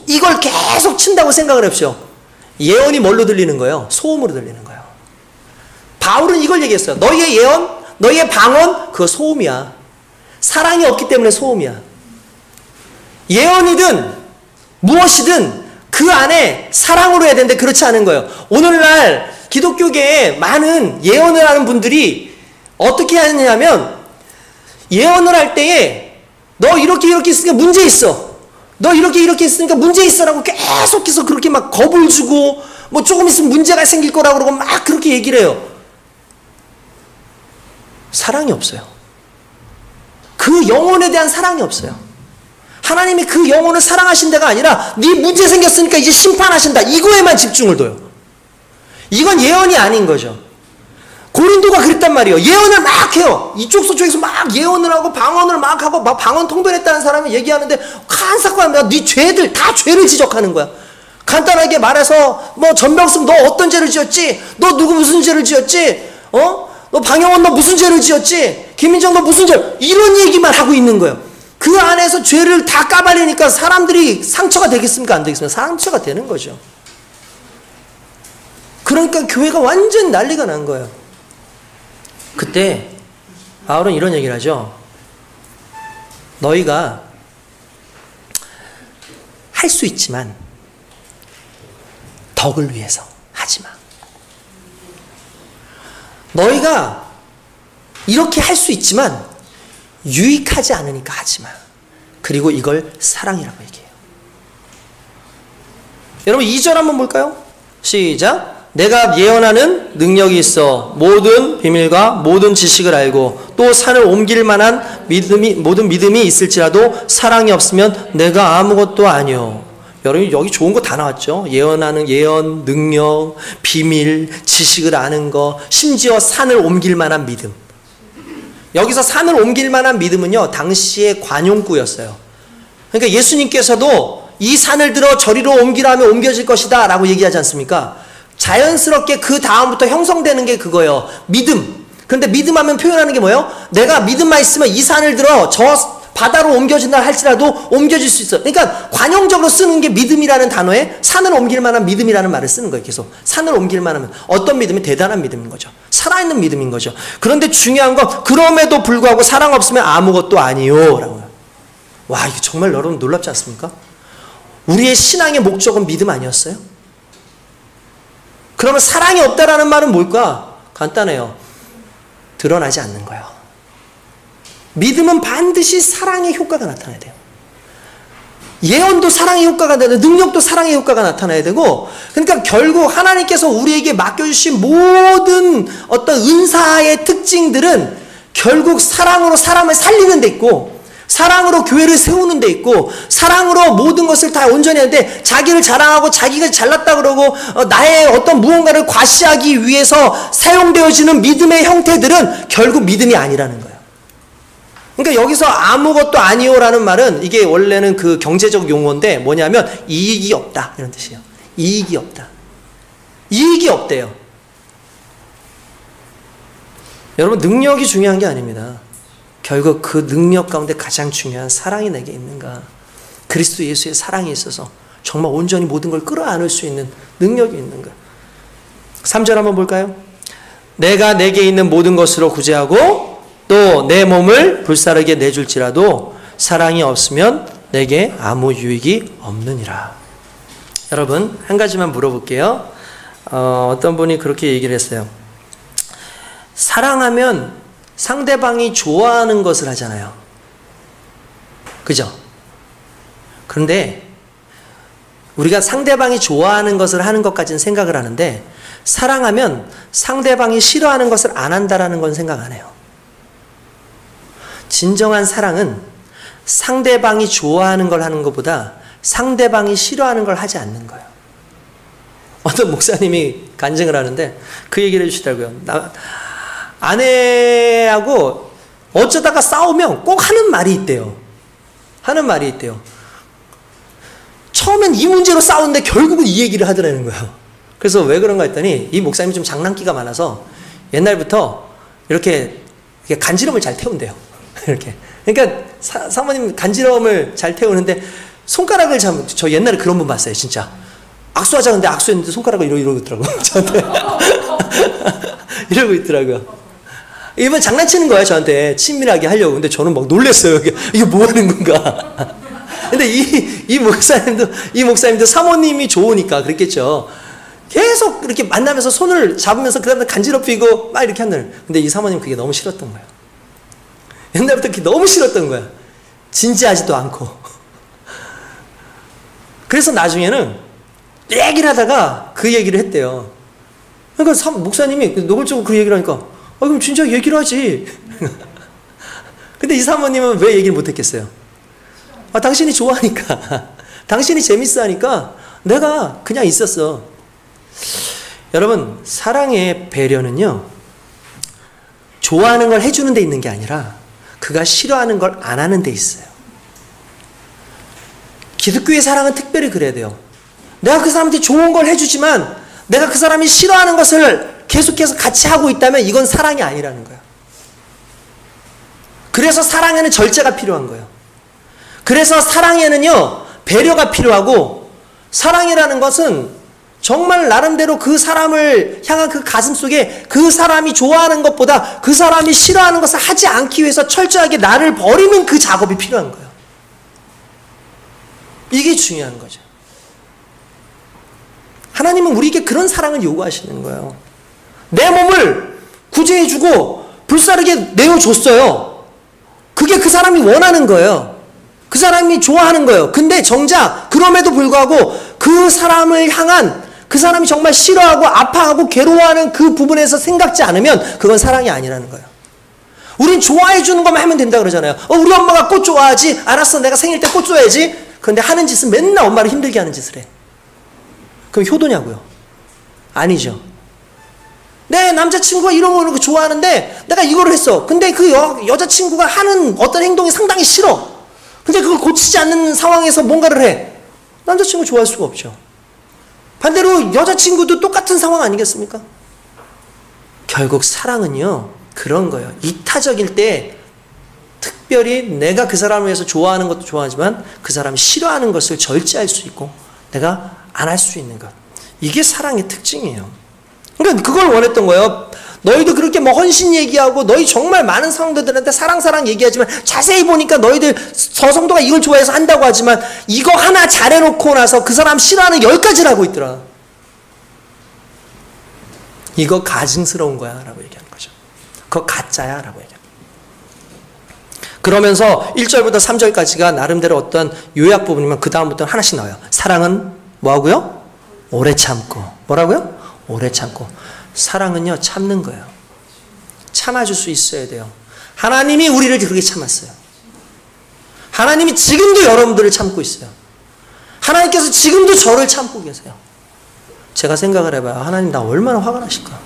Speaker 1: 이걸 계속 친다고 생각을 해보십시오. 예언이 뭘로 들리는 거예요? 소음으로 들리는 거예요. 바울은 이걸 얘기했어요. 너희의 예언, 너희의 방언 그거 소음이야. 사랑이 없기 때문에 소음이야. 예언이든 무엇이든 그 안에 사랑으로 해야 되는데 그렇지 않은 거예요. 오늘날 기독교계에 많은 예언을 하는 분들이 어떻게 하느냐면 예언을 할 때에 너 이렇게 있으니까 문제 있어. 너 이렇게 있으니까 문제 있어라고 계속해서 그렇게 막 겁을 주고 뭐 조금 있으면 문제가 생길 거라고 그러고 막 그렇게 얘기를 해요. 사랑이 없어요. 그 영혼에 대한 사랑이 없어요. 하나님이 그 영혼을 사랑하신 데가 아니라 네 문제 생겼으니까 이제 심판하신다. 이거에만 집중을 둬요. 이건 예언이 아닌 거죠. 고린도가 그랬단 말이에요. 예언을 막 해요. 이쪽 저쪽에서 막 예언을 하고 방언을 막 하고 막 방언 통변했다는 사람이 얘기하는데 한사건하면 네 죄들 다 죄를 지적하는 거야. 간단하게 말해서 뭐 전병승 너 어떤 죄를 지었지? 너 누구 무슨 죄를 지었지? 너 방영원 너 무슨 죄를 지었지? 김민정 너 무슨 죄? 이런 얘기만 하고 있는 거예요. 그 안에서 죄를 다 까발리니까 사람들이 상처가 되겠습니까? 안 되겠습니까? 상처가 되는 거죠. 그러니까 교회가 완전 난리가 난 거예요. 그때 바울은 이런 얘기를 하죠. 너희가 할 수 있지만 덕을 위해서 하지 마. 너희가 이렇게 할 수 있지만 유익하지 않으니까 하지 마. 그리고 이걸 사랑이라고 얘기해요. 여러분 2절 한번 볼까요? 시작. 내가 예언하는 능력이 있어 모든 비밀과 모든 지식을 알고 또 산을 옮길 만한 모든 믿음이 있을지라도 사랑이 없으면 내가 아무것도 아니요. 여러분 여기 좋은 거 다 나왔죠. 예언하는 예언, 능력, 비밀, 지식을 아는 거, 심지어 산을 옮길 만한 믿음. 여기서 산을 옮길 만한 믿음은요 당시의 관용구였어요. 그러니까 예수님께서도 이 산을 들어 저리로 옮기라 하면 옮겨질 것이다 라고 얘기하지 않습니까? 자연스럽게 그 다음부터 형성되는 게 그거예요. 믿음. 그런데 믿음 하면 표현하는 게 뭐예요? 내가 믿음만 있으면 이 산을 들어 저 바다로 옮겨진다 할지라도 옮겨질 수 있어. 그러니까 관용적으로 쓰는 게 믿음이라는 단어에 산을 옮길 만한 믿음이라는 말을 쓰는 거예요. 계속 산을 옮길 만한 어떤 믿음이 대단한 믿음인 거죠. 살아있는 믿음인 거죠. 그런데 중요한 건 그럼에도 불구하고 사랑 없으면 아무것도 아니요 라고요. 와 이거 정말 여러분 놀랍지 않습니까? 우리의 신앙의 목적은 믿음 아니었어요? 그러면 사랑이 없다라는 말은 뭘까? 간단해요. 드러나지 않는 거예요. 믿음은 반드시 사랑의 효과가 나타나야 돼요. 예언도 사랑의 효과가 나타나야 되고 능력도 사랑의 효과가 나타나야 되고 그러니까 결국 하나님께서 우리에게 맡겨주신 모든 어떤 은사의 특징들은 결국 사랑으로 사람을 살리는 데 있고 사랑으로 교회를 세우는 데 있고 사랑으로 모든 것을 다 온전히 하는데 자기를 자랑하고 자기가 잘났다 그러고 나의 어떤 무언가를 과시하기 위해서 사용되어지는 믿음의 형태들은 결국 믿음이 아니라는 거예요. 그러니까 여기서 아무것도 아니요라는 말은 이게 원래는 그 경제적 용어인데 뭐냐면 이익이 없다 이런 뜻이에요. 이익이 없다. 이익이 없대요. 여러분 능력이 중요한 게 아닙니다. 결국 그 능력 가운데 가장 중요한 사랑이 내게 있는가. 그리스도 예수의 사랑이 있어서 정말 온전히 모든 걸 끌어안을 수 있는 능력이 있는가. 3절 한번 볼까요? 내가 내게 있는 모든 것으로 구제하고 또 내 몸을 불사르게 내줄지라도 사랑이 없으면 내게 아무 유익이 없느니라. 여러분 한 가지만 물어볼게요. 어떤 분이 그렇게 얘기를 했어요. 사랑하면 상대방이 좋아하는 것을 하잖아요. 그죠? 그런데 우리가 상대방이 좋아하는 것을 하는 것까지는 생각을 하는데 사랑하면 상대방이 싫어하는 것을 안 한다라는 건 생각 안 해요. 진정한 사랑은 상대방이 좋아하는 걸 하는 것보다 상대방이 싫어하는 걸 하지 않는 거예요. 어떤 목사님이 간증을 하는데 그 얘기를 해주시더라고요. 아내하고 어쩌다가 싸우면 꼭 하는 말이 있대요. 하는 말이 있대요. 처음엔 이 문제로 싸우는데 결국은 이 얘기를 하더라는 거예요. 그래서 왜 그런가 했더니 이 목사님이 좀 장난기가 많아서 옛날부터 이렇게 간지럼을 잘 태운대요. 이렇게. 그러니까 사모님 간지럼을 잘 태우는데 손가락을 저 옛날에 그런 분 봤어요. 진짜. 악수하자는데 악수했는데 손가락을 이러고 있더라고요. 저한테. 이러고 있더라고요. 이번 장난치는 거예요. 저한테 친밀하게 하려고. 근데 저는 막 놀랐어요. 이게 뭐 하는 건가. 근데 이 목사님도 사모님이 좋으니까 그랬겠죠. 계속 이렇게 만나면서 손을 잡으면서 그 다음에 간지럽히고 막 이렇게 한다는. 근데 이 사모님 그게 너무 싫었던 거예요. 옛날부터 그게 너무 싫었던 거야. 진지하지도 않고. 그래서 나중에는 얘기를 하다가 그 얘기를 했대요. 그러니까 목사님이 노골적으로 그 얘기를 하니까 그럼 진짜 얘기를 하지. 근데 이 사모님은 왜 얘기를 못했겠어요? 당신이 좋아하니까. 당신이 재밌어 하니까 내가 그냥 있었어. 여러분 사랑의 배려는요 좋아하는 걸 해주는 데 있는 게 아니라 그가 싫어하는 걸 안 하는 데 있어요. 기독교의 사랑은 특별히 그래야 돼요. 내가 그 사람한테 좋은 걸 해주지만 내가 그 사람이 싫어하는 것을 계속해서 같이 하고 있다면 이건 사랑이 아니라는 거예요. 그래서 사랑에는 절제가 필요한 거예요. 그래서 사랑에는요 배려가 필요하고 사랑이라는 것은 정말 나름대로 그 사람을 향한 그 가슴 속에 그 사람이 좋아하는 것보다 그 사람이 싫어하는 것을 하지 않기 위해서 철저하게 나를 버리는 그 작업이 필요한 거예요. 이게 중요한 거죠. 하나님은 우리에게 그런 사랑을 요구하시는 거예요. 내 몸을 구제해주고 불사르게 내어줬어요. 그게 그 사람이 원하는 거예요. 그 사람이 좋아하는 거예요. 근데 정작 그럼에도 불구하고 그 사람을 향한 그 사람이 정말 싫어하고 아파하고 괴로워하는 그 부분에서 생각지 않으면 그건 사랑이 아니라는 거예요. 우린 좋아해 주는 것만 하면 된다 그러잖아요. 우리 엄마가 꽃 좋아하지? 알았어, 내가 생일 때 꽃 줘야지. 그런데 하는 짓은 맨날 엄마를 힘들게 하는 짓을 해. 그럼 효도냐고요? 아니죠. 내 남자친구가 이런 거 좋아하는데 내가 이거를 했어. 근데 그 여자친구가 하는 어떤 행동이 상당히 싫어. 근데 그걸 고치지 않는 상황에서 뭔가를 해. 남자친구 좋아할 수가 없죠. 반대로 여자친구도 똑같은 상황 아니겠습니까? 결국 사랑은요 그런 거예요. 이타적일 때 특별히 내가 그 사람을 위해서 좋아하는 것도 좋아하지만 그 사람이 싫어하는 것을 절제할 수 있고 내가 안 할 수 있는 것. 이게 사랑의 특징이에요. 그러니까 그걸 원했던 거예요. 너희도 그렇게 뭐 헌신 얘기하고 너희 정말 많은 성도들한테 사랑 얘기하지만 자세히 보니까 너희들 저 성도가 이걸 좋아해서 한다고 하지만 이거 하나 잘해놓고 나서 그 사람 싫어하는 10가지를 하고 있더라. 이거 가증스러운 거야 라고 얘기하는 거죠. 그거 가짜야 라고 얘기합니다. 그러면서 1절부터 3절까지가 나름대로 어떤 요약 부분이면 그 다음부터 하나씩 나와요. 사랑은 뭐하고요? 오래 참고. 뭐라고요? 오래 참고. 사랑은요 참는 거예요. 참아줄 수 있어야 돼요. 하나님이 우리를 그렇게 참았어요. 하나님이 지금도 여러분들을 참고 있어요. 하나님께서 지금도 저를 참고 계세요. 제가 생각을 해봐요. 하나님 나 얼마나 화가 나실까?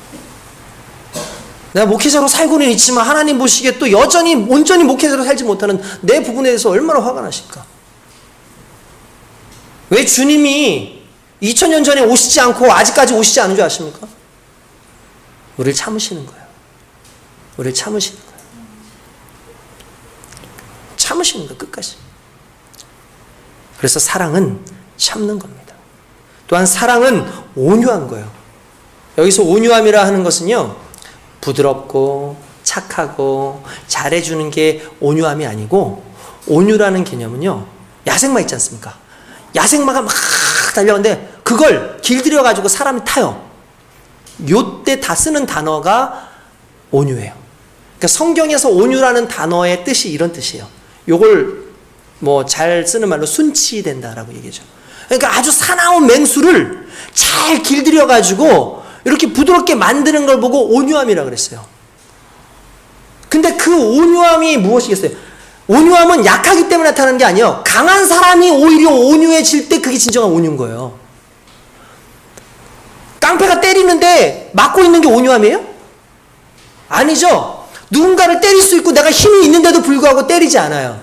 Speaker 1: 내가 목회자로 살고는 있지만 하나님 보시기에 또 여전히 온전히 목회자로 살지 못하는 내 부분에 대해서 얼마나 화가 나실까? 왜 주님이 2000년 전에 오시지 않고 아직까지 오시지 않은 줄 아십니까? 우리를 참으시는 거예요. 우리를 참으시는 거예요. 참으시는 거예요. 끝까지. 그래서 사랑은 참는 겁니다. 또한 사랑은 온유한 거예요. 여기서 온유함이라 하는 것은요, 부드럽고 착하고 잘해주는 게 온유함이 아니고, 온유라는 개념은요, 야생마 있지 않습니까? 야생마가 막 달려오는데 그걸 길들여가지고 사람이 타요. 요때 다 쓰는 단어가 온유예요. 그러니까 성경에서 온유라는 단어의 뜻이 이런 뜻이에요. 요걸 뭐 잘 쓰는 말로 순치된다라고 얘기하죠. 그러니까 아주 사나운 맹수를 잘 길들여가지고 이렇게 부드럽게 만드는 걸 보고 온유함이라고 그랬어요. 근데 그 온유함이 무엇이겠어요? 온유함은 약하기 때문에 나타나는 게 아니에요. 강한 사람이 오히려 온유해질 때 그게 진정한 온유인 거예요. 깡패가 때리는데 맞고 있는 게 온유함이에요? 아니죠. 누군가를 때릴 수 있고 내가 힘이 있는데도 불구하고 때리지 않아요.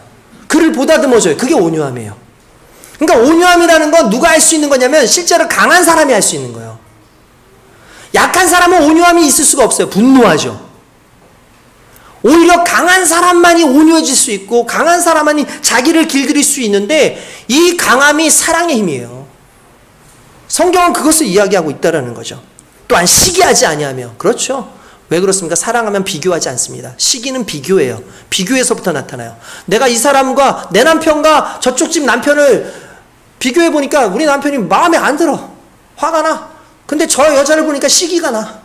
Speaker 1: 그를 보다듬어줘요. 그게 온유함이에요. 그러니까 온유함이라는 건 누가 할 수 있는 거냐면 실제로 강한 사람이 할 수 있는 거예요. 약한 사람은 온유함이 있을 수가 없어요. 분노하죠. 오히려 강한 사람만이 온유해질 수 있고 강한 사람만이 자기를 길들일 수 있는데 이 강함이 사랑의 힘이에요. 성경은 그것을 이야기하고 있다는 거죠. 또한 시기하지 아니하며. 그렇죠. 왜 그렇습니까? 사랑하면 비교하지 않습니다. 시기는 비교예요. 비교에서부터 나타나요. 내가 이 사람과 내 남편과 저쪽 집 남편을 비교해 보니까 우리 남편이 마음에 안 들어. 화가 나. 근데 저 여자를 보니까 시기가 나.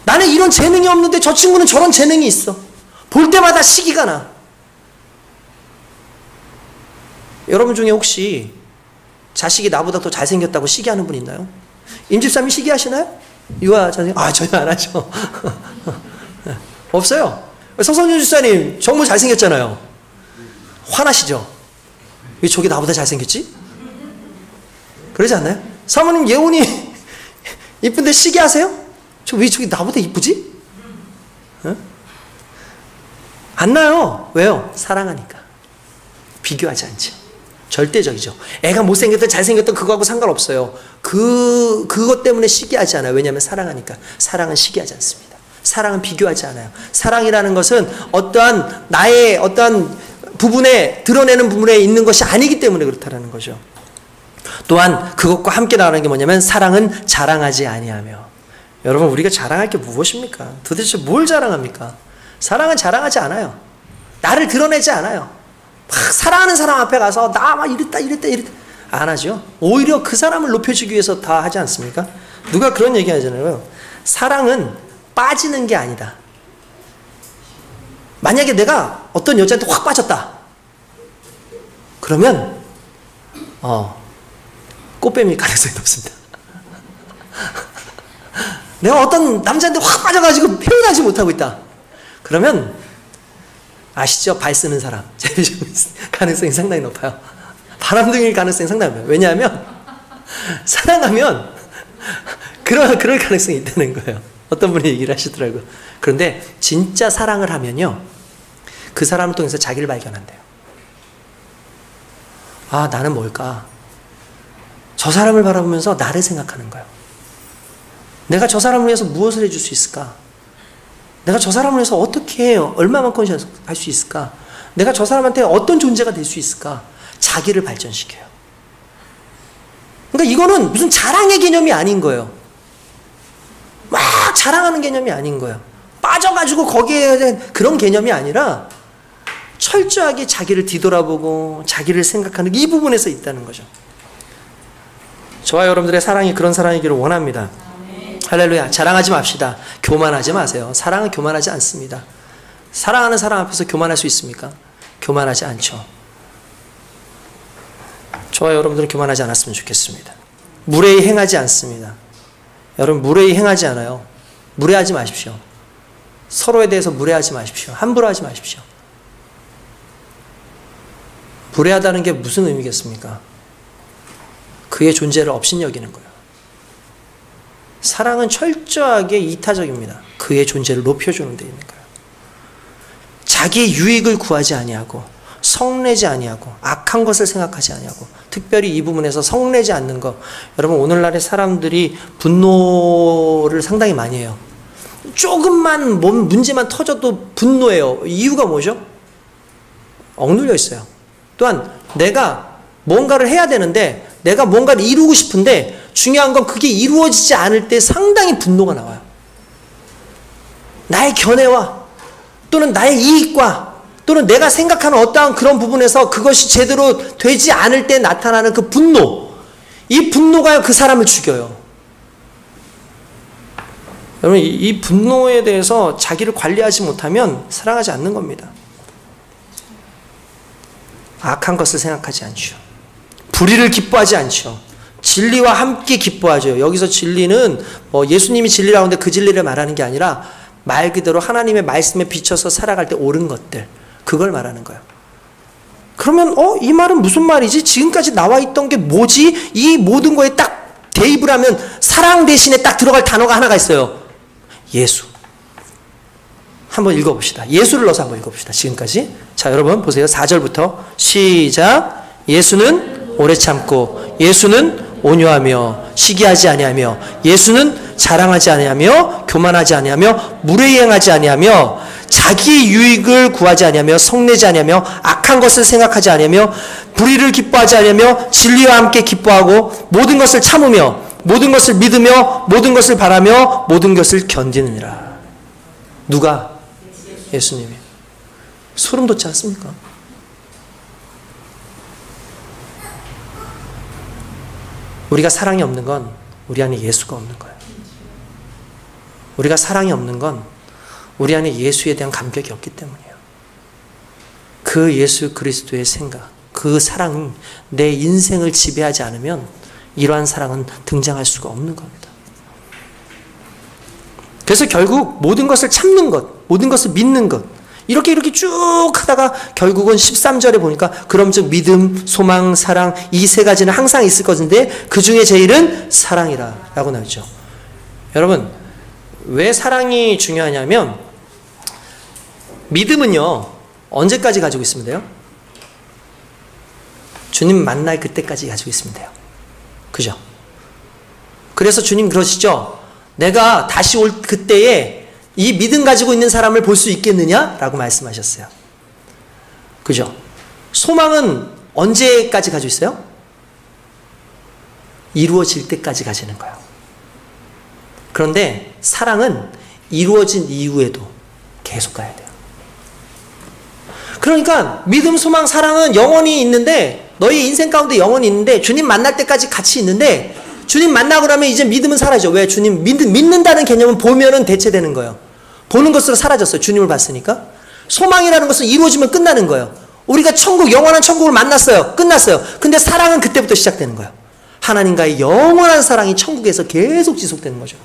Speaker 1: 나는 이런 재능이 없는데 저 친구는 저런 재능이 있어. 볼 때마다 시기가 나. 여러분 중에 혹시 자식이 나보다 더 잘생겼다고 시기하는 분 있나요? 임집사님이 시기하시나요? 유아 자식? 아, 저희 안 하죠. 없어요. 서성준 집사님 정말 잘생겼잖아요. 화나시죠? 왜 저게 나보다 잘생겼지? 그러지 않나요? 사모님 예원이 이쁜데 시기하세요? 왜 저기 나보다 이쁘지? 어? 안 나요. 왜요? 사랑하니까. 비교하지 않죠. 절대적이죠. 애가 못생겼든 잘생겼든 그거하고 상관없어요. 그것 때문에 시기하지 않아요. 왜냐하면 사랑하니까. 사랑은 시기하지 않습니다. 사랑은 비교하지 않아요. 사랑이라는 것은 어떠한 나의 어떠한 부분에 드러내는 부분에 있는 것이 아니기 때문에 그렇다는 거죠. 또한 그것과 함께 나가는 게 뭐냐면 사랑은 자랑하지 아니하며. 여러분 우리가 자랑할 게 무엇입니까? 도대체 뭘 자랑합니까? 사랑은 자랑하지 않아요. 나를 드러내지 않아요. 막 사랑하는 사람 앞에 가서 나 막 이랬다 안 하죠. 오히려 그 사람을 높여주기 위해서 다 하지 않습니까? 누가 그런 얘기 하잖아요. 사랑은 빠지는 게 아니다. 만약에 내가 어떤 여자한테 확 빠졌다. 그러면 꽃뱀일 가능성이 높습니다. 내가 어떤 남자한테 확 빠져가지고 표현하지 못하고 있다. 그러면 아시죠? 발 쓰는 사람. 가능성이 상당히 높아요. 바람둥이일 가능성이 상당히 높아요. 왜냐하면 사랑하면 그럴 가능성이 있다는 거예요. 어떤 분이 얘기를 하시더라고요. 그런데 진짜 사랑을 하면요. 그 사람을 통해서 자기를 발견한대요. 아, 나는 뭘까? 저 사람을 바라보면서 나를 생각하는 거예요. 내가 저 사람을 위해서 무엇을 해줄 수 있을까? 내가 저 사람을 위해서 어떻게 얼마만큼 할 수 있을까? 내가 저 사람한테 어떤 존재가 될 수 있을까? 자기를 발전시켜요. 그러니까 이거는 무슨 자랑의 개념이 아닌 거예요. 막 자랑하는 개념이 아닌 거예요. 빠져가지고 거기에 대한 그런 개념이 아니라 철저하게 자기를 뒤돌아보고 자기를 생각하는 이 부분에서 있다는 거죠. 저와 여러분들의 사랑이 그런 사랑이기를 원합니다. 할렐루야. 자랑하지 맙시다. 교만하지 마세요. 사랑은 교만하지 않습니다. 사랑하는 사람 앞에서 교만할 수 있습니까? 교만하지 않죠. 저와 여러분들은 교만하지 않았으면 좋겠습니다. 무례히 행하지 않습니다. 여러분 무례히 행하지 않아요. 무례하지 마십시오. 서로에 대해서 무례하지 마십시오. 함부로 하지 마십시오. 불의하다는 게 무슨 의미겠습니까? 그의 존재를 업신여기는 거예요. 사랑은 철저하게 이타적입니다. 그의 존재를 높여주는 데 있는 거예요. 자기 유익을 구하지 아니하고 성내지 아니하고 악한 것을 생각하지 아니하고, 특별히 이 부분에서 성내지 않는 것. 여러분, 오늘날의 사람들이 분노를 상당히 많이 해요. 조금만 문제만 터져도 분노해요. 이유가 뭐죠? 억눌려 있어요. 또한 내가 뭔가를 해야 되는데, 내가 뭔가를 이루고 싶은데 중요한 건 그게 이루어지지 않을 때 상당히 분노가 나와요. 나의 견해와 또는 나의 이익과 또는 내가 생각하는 어떠한 그런 부분에서 그것이 제대로 되지 않을 때 나타나는 그 분노, 이 분노가 그 사람을 죽여요. 여러분, 이 분노에 대해서 자기를 관리하지 못하면 사랑하지 않는 겁니다. 악한 것을 생각하지 않죠. 불의를 기뻐하지 않죠. 진리와 함께 기뻐하죠. 여기서 진리는 예수님이 진리라고 하는데 그 진리를 말하는 게 아니라 말 그대로 하나님의 말씀에 비춰서 살아갈 때 옳은 것들, 그걸 말하는 거예요. 그러면 이 말은 무슨 말이지? 지금까지 나와 있던 게 뭐지? 이 모든 거에 딱 대입을 하면 사랑 대신에 딱 들어갈 단어가 하나가 있어요. 예수. 한번 읽어봅시다. 예수를 넣어서 한번 읽어봅시다. 지금까지. 자, 여러분 보세요. 4절부터 시작. 예수는 오래 참고, 예수는 온유하며 시기하지 아니하며, 예수는 자랑하지 아니하며 교만하지 아니하며 무례행하지 아니하며 자기 유익을 구하지 아니하며 성내지 아니하며 악한 것을 생각하지 아니하며 불의를 기뻐하지 아니하며 진리와 함께 기뻐하고 모든 것을 참으며 모든 것을 믿으며 모든 것을 바라며 모든 것을 견디느니라. 누가? 예수님이. 소름 돋지 않습니까? 우리가 사랑이 없는 건 우리 안에 예수가 없는 거예요. 우리가 사랑이 없는 건 우리 안에 예수에 대한 감격이 없기 때문이에요. 그 예수 그리스도의 생각, 그 사랑이 내 인생을 지배하지 않으면 이러한 사랑은 등장할 수가 없는 겁니다. 그래서 결국 모든 것을 참는 것, 모든 것을 믿는 것, 이렇게 쭉 하다가 결국은 13절에 보니까 그럼 즉 믿음, 소망, 사랑, 이 세 가지는 항상 있을 것인데 그 중에 제일은 사랑이라 라고 나오죠. 여러분, 왜 사랑이 중요하냐면 믿음은요 언제까지 가지고 있으면 돼요? 주님 만날 그때까지 가지고 있으면 돼요. 그죠? 그래서 주님 그러시죠. 내가 다시 올 그때에 이 믿음 가지고 있는 사람을 볼 수 있겠느냐? 라고 말씀하셨어요. 그죠? 소망은 언제까지 가지고 있어요? 이루어질 때까지 가지는 거예요. 그런데 사랑은 이루어진 이후에도 계속 가야 돼요. 그러니까 믿음, 소망, 사랑은 영원히 있는데, 너희 인생 가운데 영원히 있는데, 주님 만날 때까지 같이 있는데, 주님 만나고 나면 이제 믿음은 사라져. 왜? 주님 믿는다는 개념은 보면은 대체되는 거예요. 보는 것으로 사라졌어요. 주님을 봤으니까. 소망이라는 것은 이루어지면 끝나는 거예요. 우리가 천국, 영원한 천국을 만났어요. 끝났어요. 근데 사랑은 그때부터 시작되는 거예요. 하나님과의 영원한 사랑이 천국에서 계속 지속되는 거죠.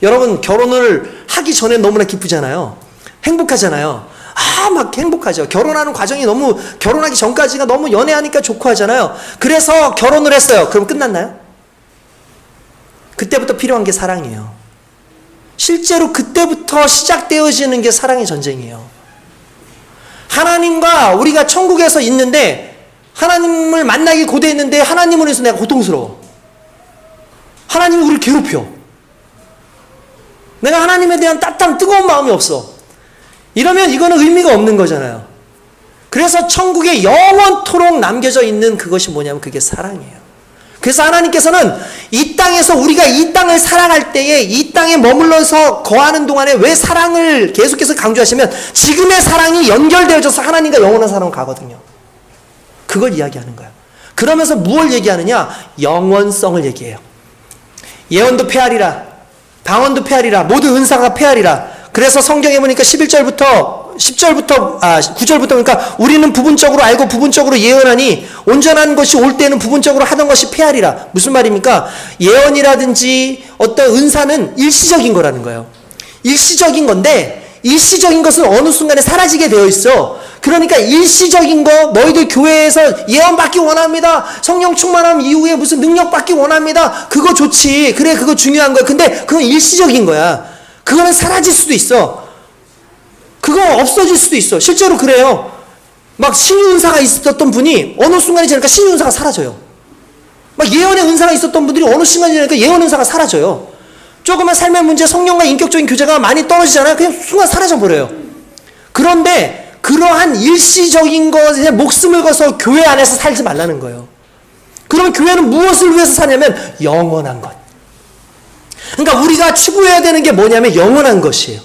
Speaker 1: 여러분, 결혼을 하기 전에 너무나 기쁘잖아요. 행복하잖아요. 막 행복하죠. 결혼하는 과정이 너무, 결혼하기 전까지가 너무 연애하니까 좋고 하잖아요. 그래서 결혼을 했어요. 그럼 끝났나요? 그때부터 필요한 게 사랑이에요. 실제로 그때부터 시작되어지는 게 사랑의 전쟁이에요. 하나님과 우리가 천국에서 있는데, 하나님을 만나기 고대했는데 하나님을 해서 내가 고통스러워. 하나님이 우리를 괴롭혀. 내가 하나님에 대한 따뜻한 뜨거운 마음이 없어. 이러면 이거는 의미가 없는 거잖아요. 그래서 천국에 영원토록 남겨져 있는 그것이 뭐냐면 그게 사랑이에요. 그래서 하나님께서는 이 땅에서 우리가 이 땅을 사랑할 때에 이 땅에 머물러서 거하는 동안에 왜 사랑을 계속해서 강조하시면 지금의 사랑이 연결되어져서 하나님과 영원한 사랑으로 가거든요. 그걸 이야기하는 거예요. 그러면서 무엇을 얘기하느냐? 영원성을 얘기해요. 예언도 폐하리라, 방언도 폐하리라, 모든 은사가 폐하리라. 그래서 성경에 보니까 9절부터 그러니까 우리는 부분적으로 알고 부분적으로 예언하니 온전한 것이 올 때는 부분적으로 하던 것이 폐하리라. 무슨 말입니까? 예언이라든지 어떤 은사는 일시적인 거라는 거예요. 일시적인 건데 일시적인 것은 어느 순간에 사라지게 되어 있어. 그러니까 일시적인 거, 너희들 교회에서 예언 받기 원합니다. 성령 충만함 이후에 무슨 능력 받기 원합니다. 그거 좋지. 그래, 그거 중요한 거야. 근데 그건 일시적인 거야. 그거는 사라질 수도 있어. 그거 없어질 수도 있어. 실제로 그래요. 막 신유 은사가 있었던 분이 어느 순간이 지나니까 신유 은사가 사라져요. 막 예언의 은사가 있었던 분들이 어느 순간이 지나니까 예언 은사가 사라져요. 조그만 삶의 문제, 성령과 인격적인 교제가 많이 떨어지잖아요. 그냥 순간 사라져버려요. 그런데 그러한 일시적인 것에 목숨을 걸어서 교회 안에서 살지 말라는 거예요. 그러면 교회는 무엇을 위해서 사냐면 영원한 것. 그러니까 우리가 추구해야 되는 게 뭐냐면 영원한 것이에요.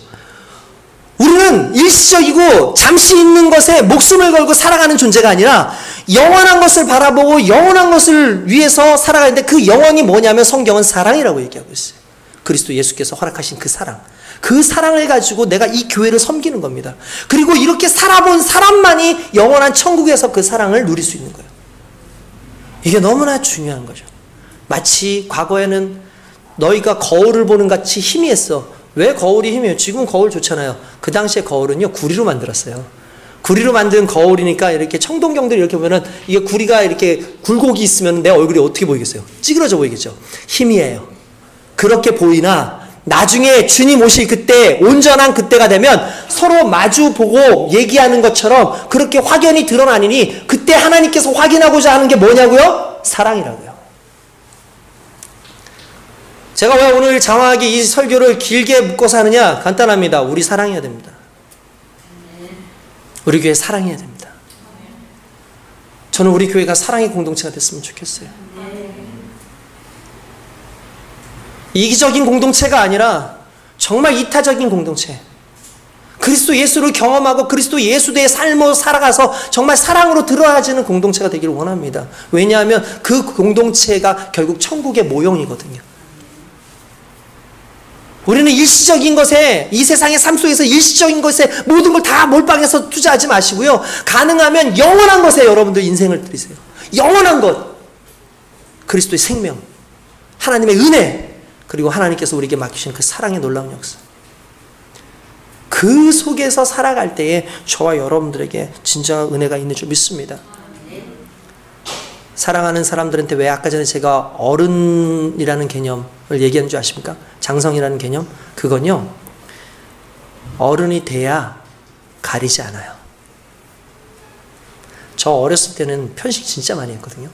Speaker 1: 우리는 일시적이고 잠시 있는 것에 목숨을 걸고 살아가는 존재가 아니라 영원한 것을 바라보고 영원한 것을 위해서 살아가는데, 그 영원이 뭐냐면 성경은 사랑이라고 얘기하고 있어요. 그리스도 예수께서 허락하신 그 사랑. 그 사랑을 가지고 내가 이 교회를 섬기는 겁니다. 그리고 이렇게 살아본 사람만이 영원한 천국에서 그 사랑을 누릴 수 있는 거예요. 이게 너무나 중요한 거죠. 마치 과거에는 너희가 거울을 보는 같이 희미했어. 왜 거울이 희미해요? 지금 거울 좋잖아요. 그 당시에 거울은요, 구리로 만들었어요. 구리로 만든 거울이니까 이렇게 청동경들이 이렇게 보면은 이게 구리가 이렇게 굴곡이 있으면 내 얼굴이 어떻게 보이겠어요? 찌그러져 보이겠죠? 희미해요. 그렇게 보이나 나중에 주님 오실 그때, 온전한 그때가 되면 서로 마주 보고 얘기하는 것처럼 그렇게 확연히 드러나니, 그때 하나님께서 확인하고자 하는 게 뭐냐고요? 사랑이라고요. 제가 왜 오늘 장황하게 이 설교를 길게 묶어서 하느냐? 간단합니다. 우리 사랑해야 됩니다. 우리 교회 사랑해야 됩니다. 저는 우리 교회가 사랑의 공동체가 됐으면 좋겠어요. 이기적인 공동체가 아니라 정말 이타적인 공동체. 그리스도 예수를 경험하고 그리스도 예수의 삶으로 살아가서 정말 사랑으로 드러나지는 공동체가 되기를 원합니다. 왜냐하면 그 공동체가 결국 천국의 모형이거든요. 우리는 일시적인 것에, 이 세상의 삶 속에서 일시적인 것에 모든 걸 다 몰빵해서 투자하지 마시고요. 가능하면 영원한 것에 여러분들 인생을 들이세요. 영원한 것. 그리스도의 생명, 하나님의 은혜, 그리고 하나님께서 우리에게 맡기신 그 사랑의 놀라운 역사. 그 속에서 살아갈 때에 저와 여러분들에게 진정한 은혜가 있는 줄 믿습니다. 사랑하는 사람들한테 왜 아까 전에 제가 어른이라는 개념을 얘기한 줄 아십니까? 장성이라는 개념? 그건요, 어른이 돼야 가리지 않아요. 저 어렸을 때는 편식 진짜 많이 했거든요.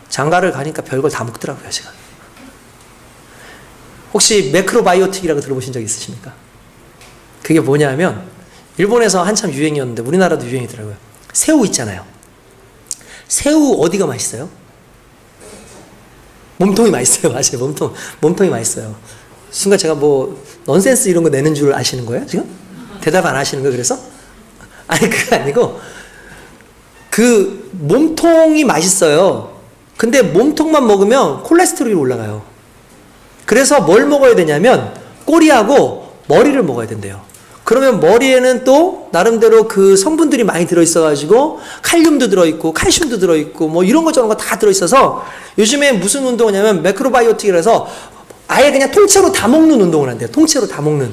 Speaker 1: 장가를 가니까 별걸 다 먹더라고요, 제가. 혹시 매크로바이오틱이라고 들어보신 적 있으십니까? 그게 뭐냐면 일본에서 한참 유행이었는데 우리나라도 유행이더라고요. 새우 있잖아요. 새우 어디가 맛있어요? 몸통이 맛있어요. 맞아요. 몸통이 맛있어요. 순간 제가 뭐 넌센스 이런 거 내는 줄 아시는 거예요? 지금? 대답 안 하시는 거예요? 그래서? 아니, 그게 아니고 그 몸통이 맛있어요. 근데 몸통만 먹으면 콜레스테롤이 올라가요. 그래서 뭘 먹어야 되냐면 꼬리하고 머리를 먹어야 된대요. 그러면 머리에는 또 나름대로 그 성분들이 많이 들어있어가지고 칼륨도 들어있고 칼슘도 들어있고 뭐 이런 거 저런 거 다 들어있어서 요즘에 무슨 운동을 하냐면 매크로바이오틱이라서 아예 그냥 통째로 다 먹는 운동을 한대요. 통째로 다 먹는.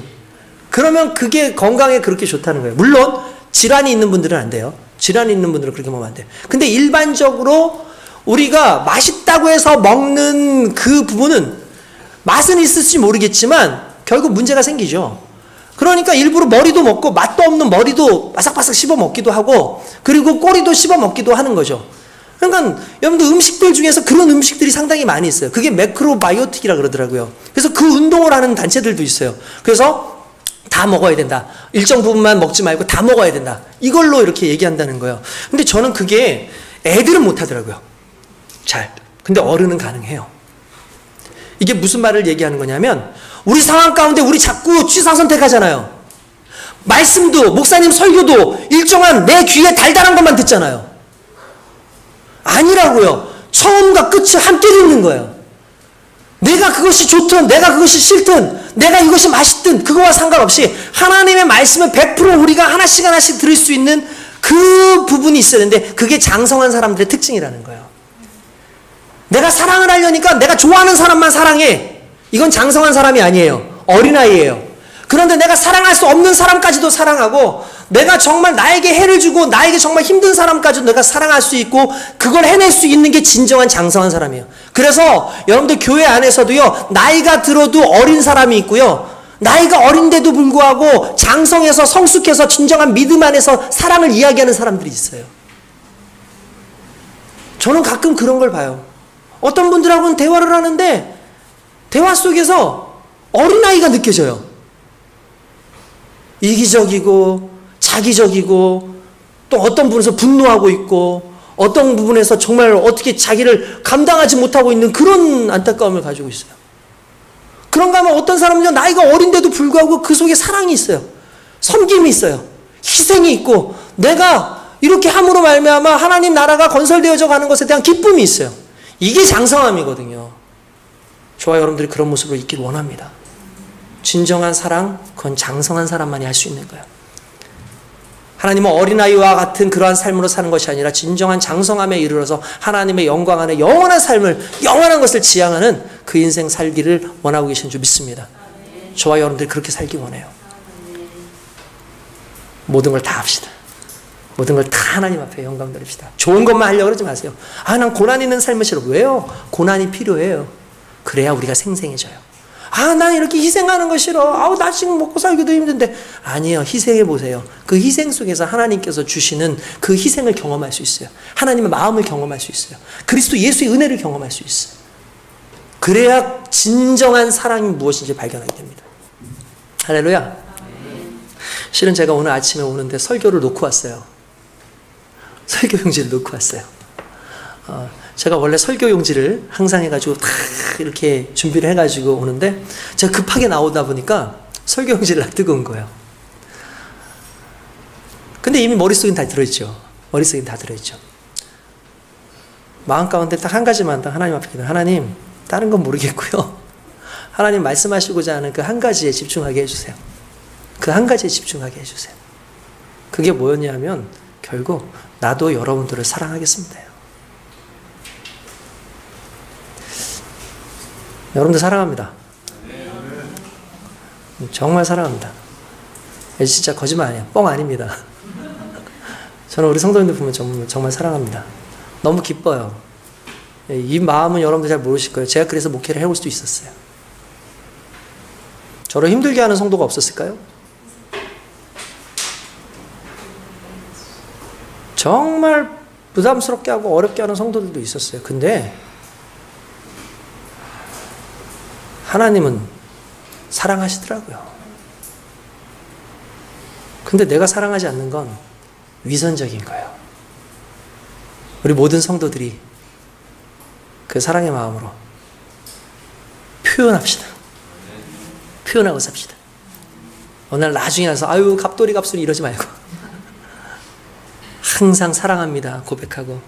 Speaker 1: 그러면 그게 건강에 그렇게 좋다는 거예요. 물론 질환이 있는 분들은 안 돼요. 질환이 있는 분들은 그렇게 먹으면 안 돼요. 근데 일반적으로 우리가 맛있다고 해서 먹는 그 부분은 맛은 있을지 모르겠지만 결국 문제가 생기죠. 그러니까 일부러 머리도 먹고 맛도 없는 머리도 바삭바삭 씹어 먹기도 하고 그리고 꼬리도 씹어 먹기도 하는 거죠. 그러니까 여러분들 음식들 중에서 그런 음식들이 상당히 많이 있어요. 그게 매크로바이오틱이라 그러더라고요. 그래서 그 운동을 하는 단체들도 있어요. 그래서 다 먹어야 된다. 일정 부분만 먹지 말고 다 먹어야 된다. 이걸로 이렇게 얘기한다는 거예요. 근데 저는 그게 애들은 못 하더라고요. 잘. 근데 어른은 가능해요. 이게 무슨 말을 얘기하는 거냐면 우리 상황 가운데 우리 자꾸 취사 선택하잖아요. 말씀도 목사님 설교도 일정한 내 귀에 달달한 것만 듣잖아요. 아니라고요. 처음과 끝을 함께 듣는 거예요. 내가 그것이 좋든 내가 그것이 싫든 내가 이것이 맛있든 그거와 상관없이 하나님의 말씀을 100% 우리가 하나씩 하나씩 들을 수 있는 그 부분이 있어야 되는데 그게 장성한 사람들의 특징이라는 거예요. 내가 사랑을 하려니까 내가 좋아하는 사람만 사랑해. 이건 장성한 사람이 아니에요. 어린아이예요. 그런데 내가 사랑할 수 없는 사람까지도 사랑하고 내가 정말 나에게 해를 주고 나에게 정말 힘든 사람까지도 내가 사랑할 수 있고 그걸 해낼 수 있는 게 진정한 장성한 사람이에요. 그래서 여러분들 교회 안에서도요, 나이가 들어도 어린 사람이 있고요, 나이가 어린데도 불구하고 장성해서 성숙해서 진정한 믿음 안에서 사랑을 이야기하는 사람들이 있어요. 저는 가끔 그런 걸 봐요. 어떤 분들하고는 대화를 하는데 대화 속에서 어린아이가 느껴져요. 이기적이고 자기적이고, 또 어떤 부분에서 분노하고 있고, 어떤 부분에서 정말 어떻게 자기를 감당하지 못하고 있는 그런 안타까움을 가지고 있어요. 그런가 하면 어떤 사람은 나이가 어린데도 불구하고 그 속에 사랑이 있어요. 섬김이 있어요. 희생이 있고, 내가 이렇게 함으로 말미암아 하나님 나라가 건설되어져 가는 것에 대한 기쁨이 있어요. 이게 장성함이거든요. 저와 여러분들이 그런 모습으로 있기를 원합니다. 진정한 사랑, 그건 장성한 사람만이 할 수 있는 거예요. 하나님은 어린아이와 같은 그러한 삶으로 사는 것이 아니라 진정한 장성함에 이르러서 하나님의 영광 안에 영원한 삶을, 영원한 것을 지향하는 그 인생 살기를 원하고 계신 줄 믿습니다. 저와 여러분들이 그렇게 살기 원해요. 모든 걸 다 합시다. 모든 걸 다 하나님 앞에 영광 돌립시다. 좋은 것만 하려고 그러지 마세요. 아, 난 고난 있는 삶을 싫어. 왜요? 고난이 필요해요. 그래야 우리가 생생해져요. 아, 난 이렇게 희생하는 거 싫어. 아우, 나 지금 먹고 살기도 힘든데. 아니에요. 희생해 보세요. 그 희생 속에서 하나님께서 주시는 그 희생을 경험할 수 있어요. 하나님의 마음을 경험할 수 있어요. 그리스도 예수의 은혜를 경험할 수 있어요. 그래야 진정한 사랑이 무엇인지 발견하게 됩니다. 할렐루야. 실은 제가 오늘 아침에 오는데 설교를 놓고 왔어요. 설교 용지를 놓고 왔어요. 제가 원래 설교 용지를 항상 해가지고 다 이렇게 준비를 해가지고 오는데 제가 급하게 나오다 보니까 설교 용지를 놔두고 온 거예요. 근데 이미 머릿속엔 다 들어있죠. 머릿속엔 다 들어있죠. 마음 가운데 딱 한 가지만 딱 하나님 앞에 기도. 하나님, 다른 건 모르겠고요. 하나님 말씀하시고자 하는 그 한 가지에 집중하게 해주세요. 그 한 가지에 집중하게 해주세요. 그게 뭐였냐면 결국 나도 여러분들을 사랑하겠습니다. 여러분들 사랑합니다. 정말 사랑합니다. 진짜 거짓말 아니에요. 뻥 아닙니다. 저는 우리 성도님들 보면 정말 사랑합니다. 너무 기뻐요. 이 마음은 여러분들 잘 모르실 거예요. 제가 그래서 목회를 해올 수도 있었어요. 저를 힘들게 하는 성도가 없었을까요? 정말 부담스럽게 하고 어렵게 하는 성도들도 있었어요. 근데 하나님은 사랑하시더라고요. 근데 내가 사랑하지 않는 건 위선적인 거예요. 우리 모든 성도들이 그 사랑의 마음으로 표현합시다. 표현하고 삽시다. 어느 날 나중에 와서 아유 갑돌이 갑순이 이러지 말고 항상 사랑합니다 고백하고,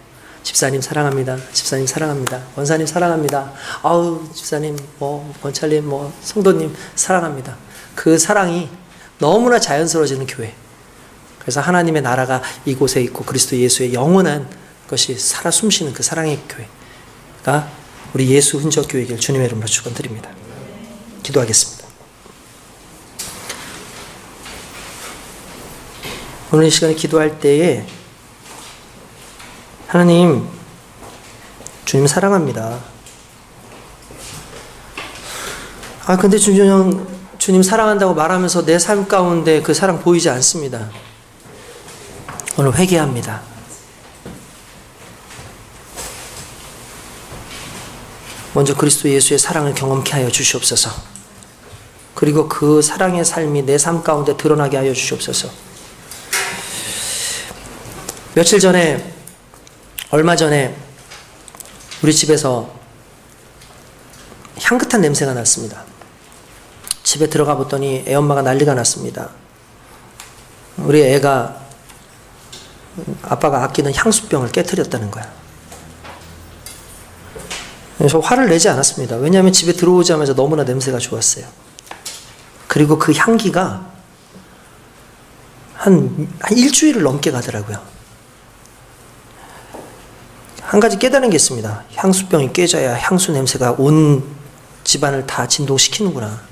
Speaker 1: 집사님 사랑합니다. 집사님 사랑합니다. 원사님 사랑합니다. 아우 집사님, 원찰님, 성도님 사랑합니다. 그 사랑이 너무나 자연스러워지는 교회. 그래서 하나님의 나라가 이곳에 있고 그리스도 예수의 영원한 것이 살아 숨쉬는 그 사랑의 교회가 우리 예수 흔적 교회길 주님의 이름으로 축원드립니다. 기도하겠습니다. 오늘 이 시간에 기도할 때에 하나님, 주님 사랑합니다. 근데 주님 사랑한다고 말하면서 내 삶 가운데 그 사랑 보이지 않습니다. 오늘 회개합니다. 먼저 그리스도 예수의 사랑을 경험케 하여 주시옵소서. 그리고 그 사랑의 삶이 내 삶 가운데 드러나게 하여 주시옵소서. 얼마 전에 우리 집에서 향긋한 냄새가 났습니다. 집에 들어가 봤더니 애엄마가 난리가 났습니다. 우리 애가 아빠가 아끼는 향수병을 깨트렸다는 거야. 그래서 화를 내지 않았습니다. 왜냐하면 집에 들어오자마자 너무나 냄새가 좋았어요. 그리고 그 향기가 한 일주일을 넘게 가더라고요. 한 가지 깨달은 게 있습니다. 향수병이 깨져야 향수 냄새가 온 집안을 다 진동시키는구나.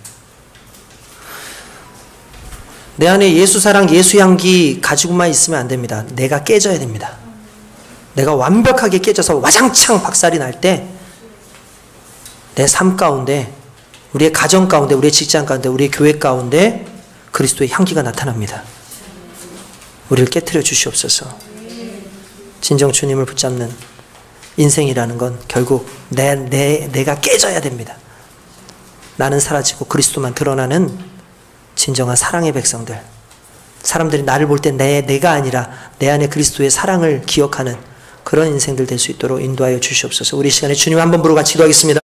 Speaker 1: 내 안에 예수 사랑, 예수 향기 가지고만 있으면 안 됩니다. 내가 깨져야 됩니다. 내가 완벽하게 깨져서 와장창 박살이 날 때 내 삶 가운데, 우리의 가정 가운데, 우리의 직장 가운데, 우리의 교회 가운데 그리스도의 향기가 나타납니다. 우리를 깨트려 주시옵소서. 진정 주님을 붙잡는 인생이라는 건 결국 내가 깨져야 됩니다. 나는 사라지고 그리스도만 드러나는 진정한 사랑의 백성들. 사람들이 나를 볼 때 내가 아니라 내 안에 그리스도의 사랑을 기억하는 그런 인생들 될 수 있도록 인도하여 주시옵소서. 우리 시간에 주님 한번 부르고 같이 기도하겠습니다.